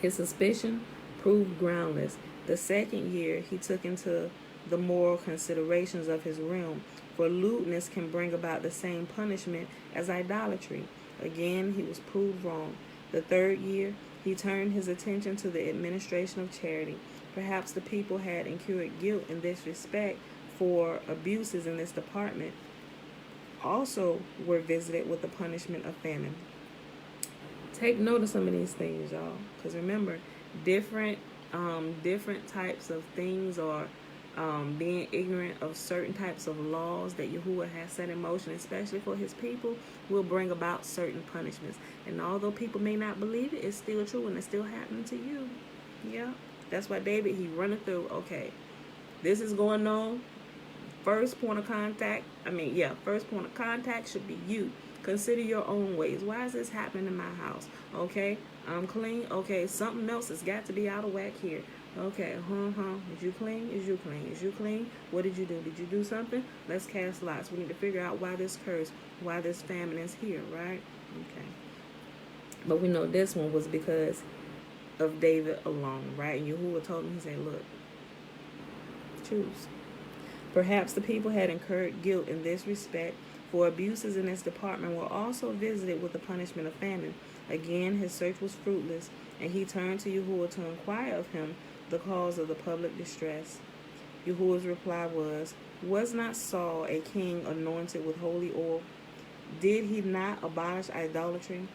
His suspicion proved groundless. The second year, he took into the moral considerations of his realm, for lewdness can bring about the same punishment as idolatry. Again, he was proved wrong. The third year, he turned his attention to the administration of charity. Perhaps the people had incurred guilt in this respect, for abuses in this department also were visited with the punishment of famine. Take note of some of these things, y'all, because remember, different types of things are being ignorant of certain types of laws that Yahuwah has set in motion, especially for his people, will bring about certain punishments. And although people may not believe it, it's still true and it's still happening to you. Yeah, that's why David, he running through, okay, this is going on. First point of contact should be you. Consider your own ways. Why is this happening in my house? Okay, I'm clean. Okay, something else has got to be out of whack here. Okay, Is you clean? Is you clean? Is you clean? What did you do? Did you do something? Let's cast lots. We need to figure out why this curse, why this famine is here, right? Okay. But we know this one was because of David alone, right? And Yahuwah told him, he said, look, choose. Perhaps the people had incurred guilt in this respect, for abuses in this department were also visited with the punishment of famine. Again, his search was fruitless, and he turned to Yahuwah to inquire of him the cause of the public distress. Yahuwah's reply was not Saul a king anointed with holy oil? Did he not abolish idolatry?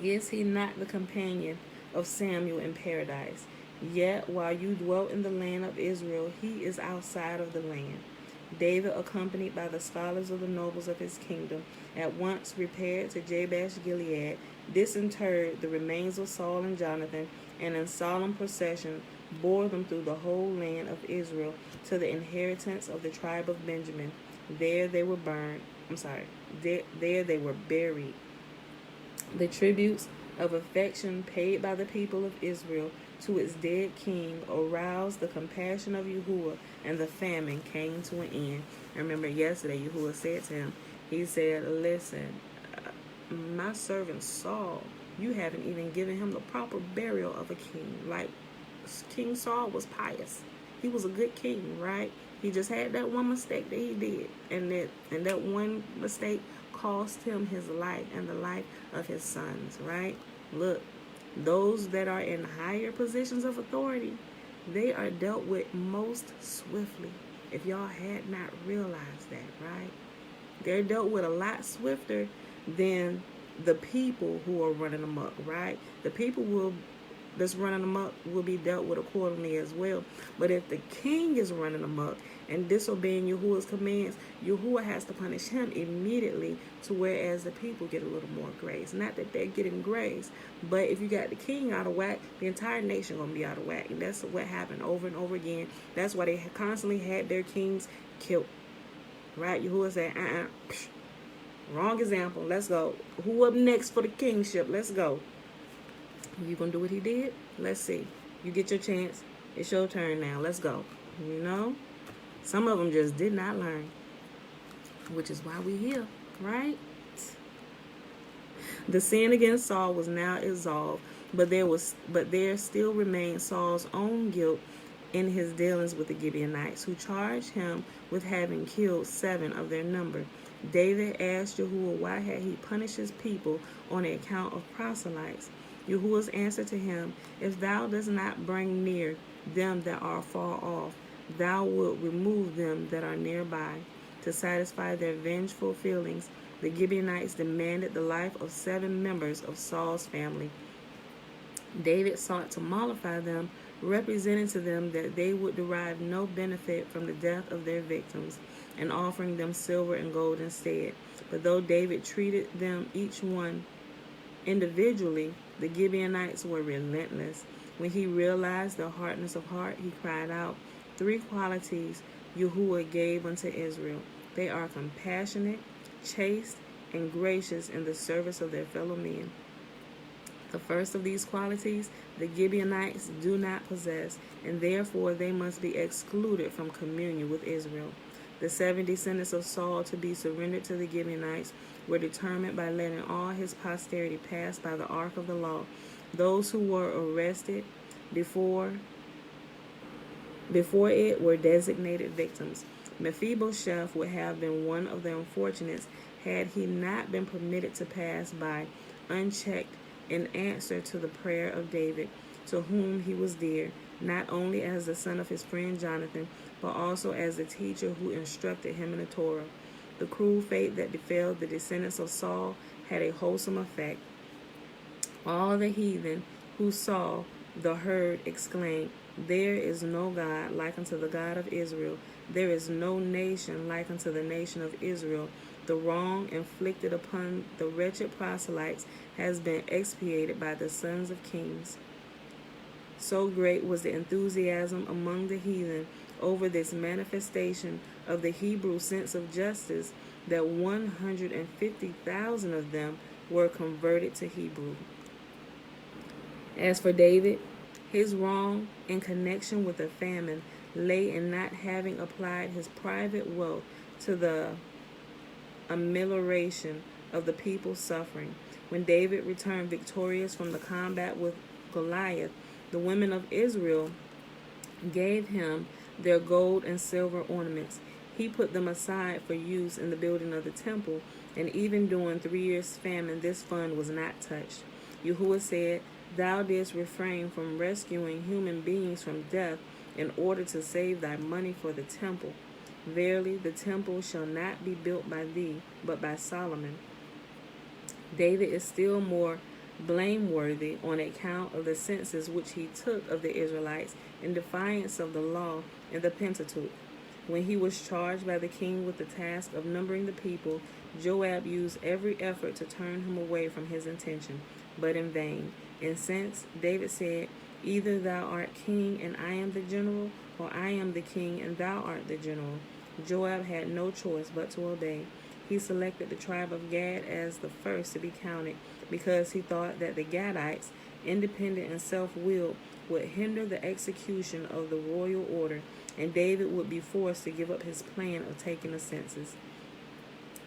Is he not the companion of Samuel in paradise? Yet, while you dwelt in the land of Israel, he is outside of the land. David, accompanied by the scholars of the nobles of his kingdom, at once repaired to Jabesh Gilead, disinterred the remains of Saul and Jonathan, and in solemn procession bore them through the whole land of Israel to the inheritance of the tribe of Benjamin. There they were there they were buried. The tributes of affection paid by the people of Israel to its dead king aroused the compassion of Yahuwah, and the famine came to an end. I remember yesterday Yahuwah said to him, he said, listen, my servant Saul, you haven't even given him the proper burial of a king. Like, King Saul was pious. He was a good king, right? He just had that one mistake that he did, and that one mistake cost him his life and the life of his sons, right? Look, those that are in higher positions of authority, they are dealt with most swiftly. If y'all had not realized that, right? They're dealt with a lot swifter than the people who are running amok, right? The people that's running amok will be dealt with accordingly as well. But if the king is running amok and disobeying Yahuwah's commands, Yahuwah has to punish him immediately, to whereas the people get a little more grace. Not that they're getting grace, but if you got the king out of whack, the entire nation gonna be out of whack. And that's what happened over and over again. That's why they constantly had their kings killed, right? Yahuwah said, wrong example, let's go. Who up next for the kingship? Let's go. You gonna do what he did? Let's see. You get your chance. It's your turn now. Let's go. You know? Some of them just did not learn, which is why we here, right? The sin against Saul was now absolved, but there still remained Saul's own guilt in his dealings with the Gibeonites, who charged him with having killed 7 of their number. David asked Yahuwah why had he punished his people on the account of proselytes. Yahuwah's answer to him, if thou dost not bring near them that are far off, thou wilt remove them that are nearby. To satisfy their vengeful feelings, the Gibeonites demanded the life of 7 members of Saul's family. David sought to mollify them representing to them that they would derive no benefit from the death of their victims, and offering them silver and gold instead. But though David treated them each one individually, the Gibeonites were relentless. When he realized their hardness of heart, he cried out, three qualities Yahuwah gave unto Israel. They are compassionate, chaste, and gracious in the service of their fellow men. The first of these qualities the Gibeonites do not possess, and therefore they must be excluded from communion with Israel. The 7 descendants of Saul to be surrendered to the Gibeonites were determined by letting all his posterity pass by the ark of the law. Those who were arrested before it were designated victims. Mephibosheth would have been one of the unfortunates had he not been permitted to pass by unchecked in answer to the prayer of David, to whom he was dear, not only as the son of his friend Jonathan, but also as the teacher who instructed him in the Torah. The cruel fate that befell the descendants of Saul had a wholesome effect. All the heathen who saw the herd exclaimed, There is no God like unto the God of Israel. There is no nation like unto the nation of Israel. The wrong inflicted upon the wretched proselytes has been expiated by the sons of kings. So great was the enthusiasm among the heathen over this manifestation of the Hebrew sense of justice that 150,000 of them were converted to Hebrew. As for David, his wrong in connection with the famine lay in not having applied his private wealth to the amelioration of the people's suffering. When David returned victorious from the combat with Goliath, the women of Israel gave him their gold and silver ornaments. He put them aside for use in the building of the temple, and even during 3 years' famine, this fund was not touched. Yahuwah said, Thou didst refrain from rescuing human beings from death in order to save thy money for the temple. Verily, the temple shall not be built by thee, but by Solomon. David is still more blameworthy on account of the census which he took of the Israelites in defiance of the law in the Pentateuch. When he was charged by the king with the task of numbering the people, Joab used every effort to turn him away from his intention, but in vain. And since David said, Either thou art king and I am the general, or I am the king and thou art the general, Joab had no choice but to obey. He selected the tribe of Gad as the first to be counted because he thought that the Gadites, independent and self-willed, would hinder the execution of the royal order, and David would be forced to give up his plan of taking the census.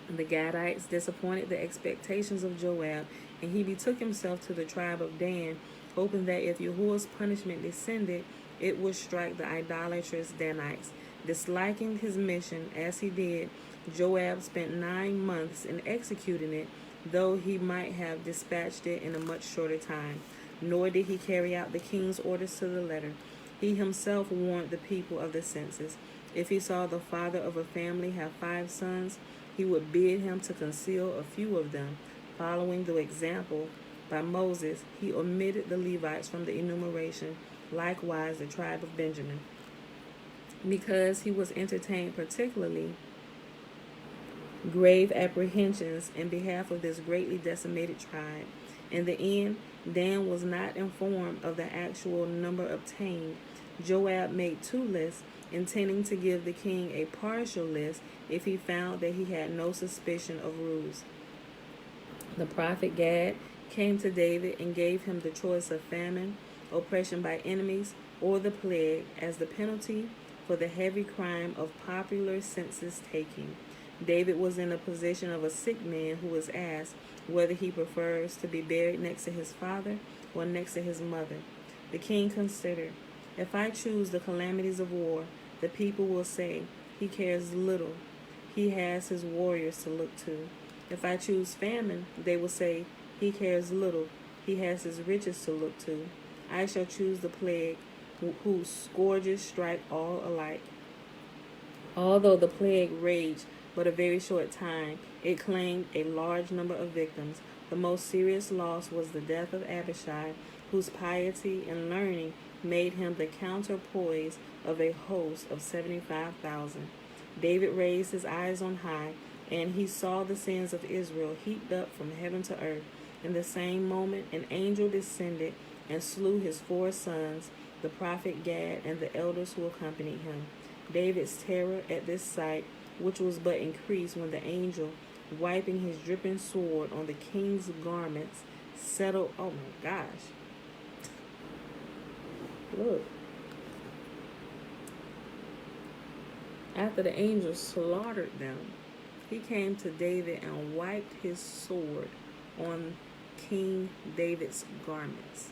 The Gadites disappointed the expectations of Joab, and he betook himself to the tribe of Dan, hoping that if Yahuwah's punishment descended, it would strike the idolatrous Danites. Disliking his mission as he did, Joab spent 9 months in executing it, though he might have dispatched it in a much shorter time. Nor did he carry out the king's orders to the letter. He himself warned the people of the census. If he saw the father of a family have 5 sons, he would bid him to conceal a few of them. Following the example by Moses, he omitted the Levites from the enumeration, likewise the tribe of Benjamin, because he was entertained particularly grave apprehensions in behalf of this greatly decimated tribe. In the end, Dan was not informed of the actual number obtained. Joab made 2 lists, intending to give the king a partial list if he found that he had no suspicion of ruse. The prophet Gad came to David and gave him the choice of famine, oppression by enemies, or the plague as the penalty for the heavy crime of popular census taking. David was in the position of a sick man who is asked whether he prefers to be buried next to his father or next to his mother. The king considered, If I choose the calamities of war, the people will say, He cares little. He has his warriors to look to. If I choose famine, they will say, He cares little. He has his riches to look to. I shall choose the plague, whose scourges strike all alike. Although the plague raged but a very short time, it claimed a large number of victims. The most serious loss was the death of Abishai, whose piety and learning made him the counterpoise of a host of 75,000. David raised his eyes on high, and he saw the sins of Israel heaped up from heaven to earth. In the same moment, an angel descended and slew his 4 sons, the prophet Gad and the elders who accompanied him. David's terror at this sight, which was but increased when the angel, wiping his dripping sword on the king's garments, settled. Oh my gosh. Look. After the angel slaughtered them, he came to David and wiped his sword on King David's garments.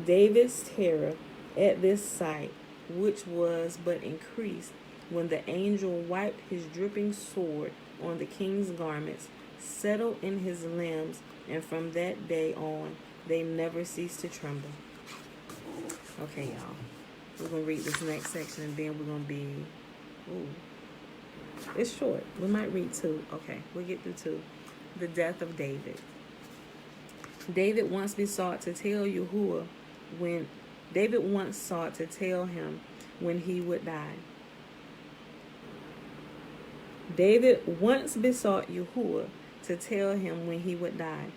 David's terror at this sight, which was but increased when the angel wiped his dripping sword on the king's garments, settled in his limbs, and from that day on they never ceased to tremble. Okay, y'all. We're going to read this next section, and then we're going to be... Ooh. It's short. We might read 2. Okay, we'll get through 2. The death of David. David once sought to tell Yahuwah when he would die. David once besought Yahuwah to tell him when he would die.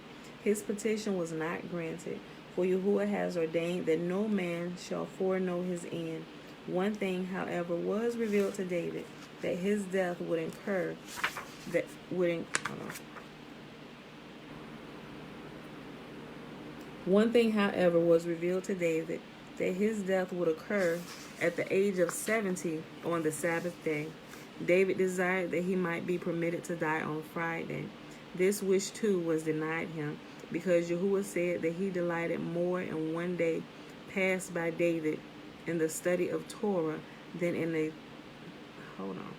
His petition was not granted, for Yahuwah has ordained that no man shall foreknow his end. One thing, however, was revealed to David, that his death would occur. One thing, however, was revealed to David, that his death would occur at the age of 70 on the Sabbath day. David desired that he might be permitted to die on Friday. This wish, too, was denied him, because Yahuwah said that he delighted more in one day passed by David in the study of Torah than in a... Hold on.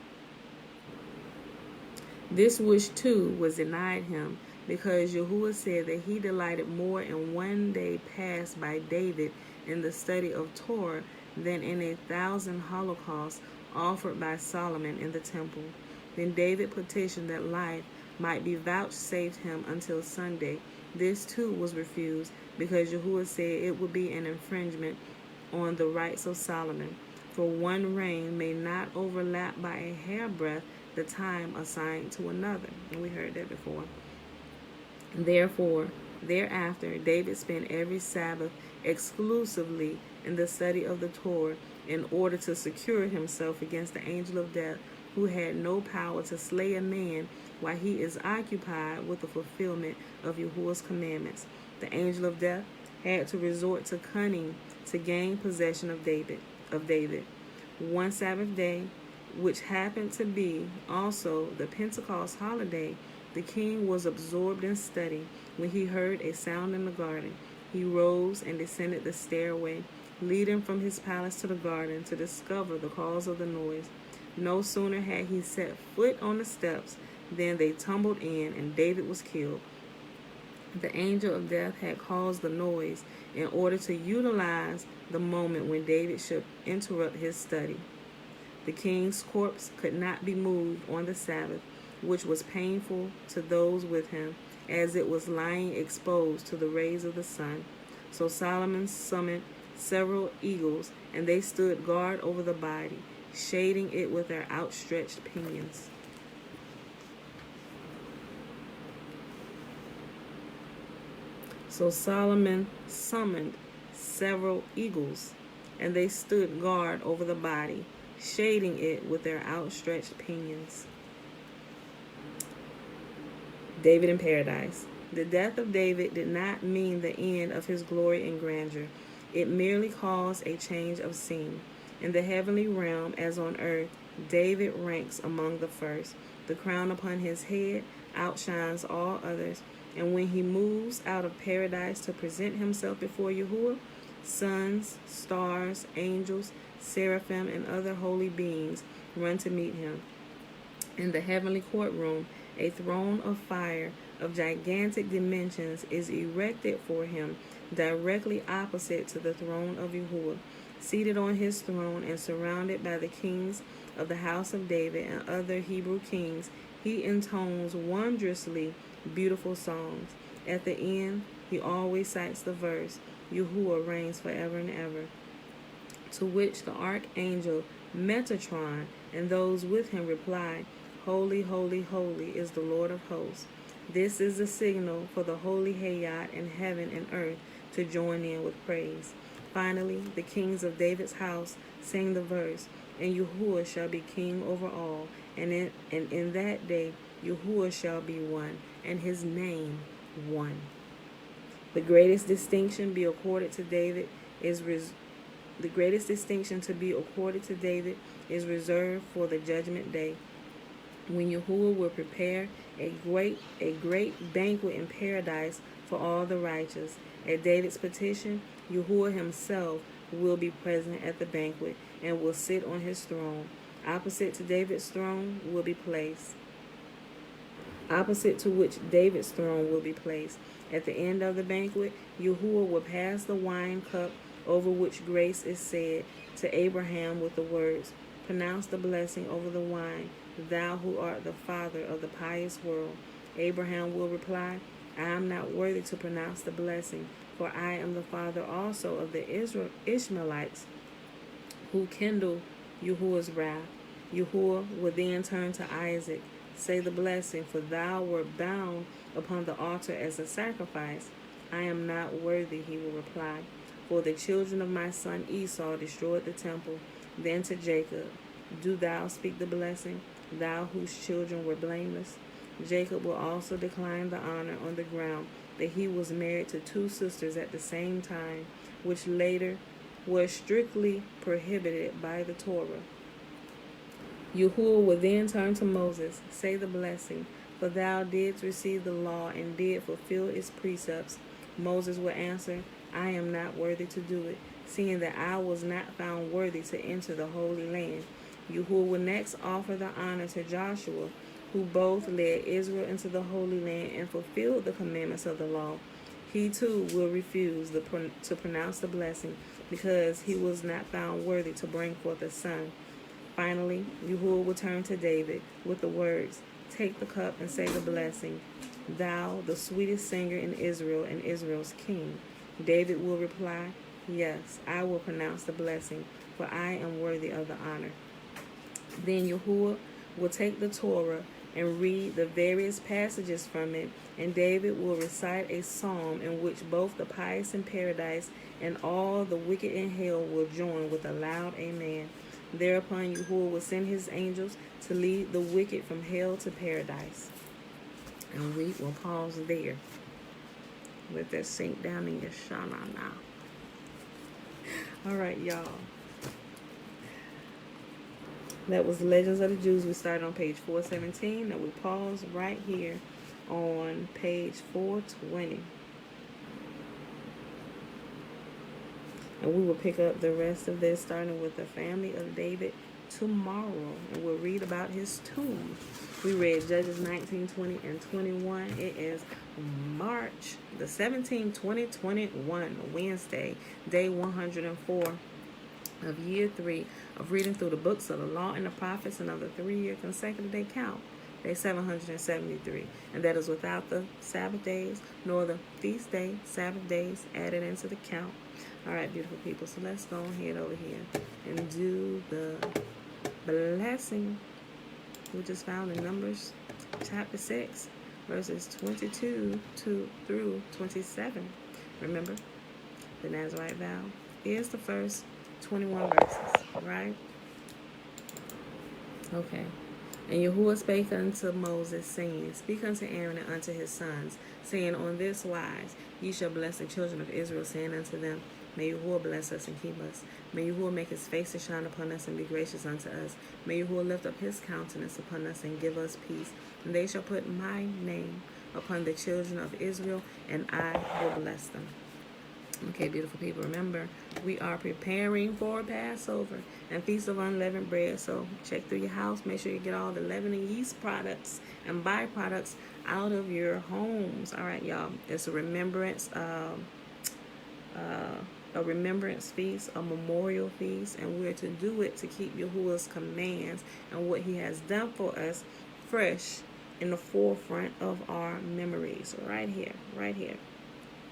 This wish, too, was denied him, because Yahuwah said that he delighted more in one day passed by David in the study of Torah than in 1,000 holocausts offered by Solomon in the temple. Then David petitioned that life might be vouchsafed him until Sunday. This too was refused, because Yahuwah said it would be an infringement on the rights of Solomon, for one reign may not overlap by a hairbreadth the time assigned to another. And we heard that before. Therefore, thereafter, David spent every Sabbath exclusively in the study of the Torah, in order to secure himself against the angel of death, who had no power to slay a man while he is occupied with the fulfillment of Yahuwah's commandments. The angel of death had to resort to cunning to gain possession of David. One Sabbath day, which happened to be also the Pentecost holiday, the king was absorbed in study when he heard a sound in the garden. He rose and descended the stairway leading from his palace to the garden to discover the cause of the noise. No sooner had he set foot on the steps than they tumbled in, and David was killed. The angel of death had caused the noise in order to utilize the moment when David should interrupt his study. The king's corpse could not be moved on the Sabbath, which was painful to those with him, as it was lying exposed to the rays of the sun. So Solomon summoned several eagles, and they stood guard over the body, shading it with their outstretched pinions. So Solomon summoned several eagles, and they stood guard over the body, shading it with their outstretched pinions. David in paradise. The death of David did not mean the end of his glory and grandeur. It merely caused a change of scene. In the heavenly realm, as on earth, David ranks among the first. The crown upon his head outshines all others. And when he moves out of paradise to present himself before Yahuwah, suns, stars, angels, seraphim, and other holy beings run to meet him. In the heavenly courtroom, a throne of fire of gigantic dimensions is erected for him, directly opposite to the throne of Yahuwah. Seated on his throne and surrounded by the kings of the house of David and other Hebrew kings, he intones wondrously beautiful songs. At the end, He always cites the verse, Yahuwah reigns forever and ever, to which the archangel Metatron and those with him reply, Holy, holy, holy is the Lord of hosts. This is the signal for the holy Hayat in heaven and earth to join in with praise. Finally, the kings of David's house sing the verse, and Yahuwah shall be king over all, and in that day Yahuwah shall be one, and his name one. The greatest distinction be accorded to David is the greatest distinction to be accorded to David is reserved for the judgment day, when Yahuwah will prepare a great banquet in paradise for all the righteous. At David's petition, Yahuwah himself will be present at the banquet and will sit on his throne. Opposite to David's throne will be placed. Opposite to which David's throne will be placed. At the end of the banquet, Yahuwah will pass the wine cup over which grace is said to Abraham with the words, Pronounce the blessing over the wine, thou who art the father of the pious world. Abraham will reply, I am not worthy to pronounce the blessing, for I am the father also of the Ishmaelites who kindle Yahuwah's wrath. Yahuwah will then turn to Isaac, Say the blessing, for thou wert bound upon the altar as a sacrifice. I am not worthy, he will reply, for the children of my son Esau destroyed the temple. Then to Jacob, Do thou speak the blessing, thou whose children were blameless? Jacob will also decline the honor on the ground that he was married to two sisters at the same time, which later was strictly prohibited by the Torah. Yahuwah will then turn to Moses, Say the blessing, for thou didst receive the law and did fulfill its precepts. Moses will answer, I am not worthy to do it, seeing that I was not found worthy to enter the Holy Land. Yahuwah will next offer the honor to Joshua, who both led Israel into the Holy Land and fulfilled the commandments of the law. He too will refuse to pronounce the blessing because he was not found worthy to bring forth a son. Finally, Yahuwah will turn to David with the words, Take the cup and say the blessing, thou, the sweetest singer in Israel and Israel's king. David will reply, Yes, I will pronounce the blessing, for I am worthy of the honor. Then Yahuwah will take the Torah and read the various passages from it, and David will recite a psalm in which both the pious in paradise and all the wicked in hell will join with a loud amen. Thereupon Yahuwah will send his angels to lead the wicked from hell to paradise. And we will pause there. Let that sink down in your shana now. All right, y'all. That was Legends of the Jews. We started on page 417. Now we pause right here on page 420. And we will pick up the rest of this starting with the family of David tomorrow. And we'll read about his tomb. We read Judges 19, 20, and 21. It is March the 17th, 2021, Wednesday, day 104 of year 3 of reading through the books of the law and the prophets and of the 3-year consecutive day count. Day 773. And that is without the Sabbath days, nor the feast day, Sabbath days added into the count. All right, beautiful people. So let's go ahead over here and do the blessing, which is found in Numbers chapter 6, verses 22 through 27. Remember, the Nazarite vow is the first 21 verses, right? Okay. And Yahuwah spake unto Moses, saying, Speak unto Aaron and unto his sons, saying, On this wise ye shall bless the children of Israel, saying unto them, May Yahuwah bless us and keep us. May Yahuwah make his face to shine upon us and be gracious unto us. May Yahuwah lift up his countenance upon us and give us peace. And they shall put my name upon the children of Israel, and I will bless them. Okay, beautiful people, remember, we are preparing for Passover and Feast of Unleavened Bread. So check through your house. Make sure you get all the leaven and yeast products and byproducts out of your homes. All right, y'all. It's a remembrance feast, a memorial feast, and we're to do it to keep Yahuwah's commands and what he has done for us fresh in the forefront of our memories. Right here, right here.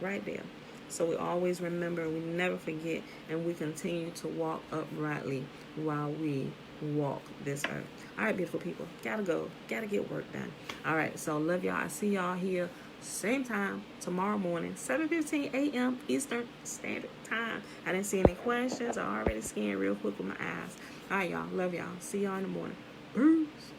right there. So we always remember, we never forget, and we continue to walk uprightly while we walk this earth. All right, beautiful people. Gotta go. Gotta get work done. All right, so love y'all. I see y'all here same time tomorrow morning, 7:15 a.m. Eastern Standard Time. I didn't see any questions. I already scanned real quick with my eyes. All right, y'all. Love y'all. See y'all in the morning. Peace.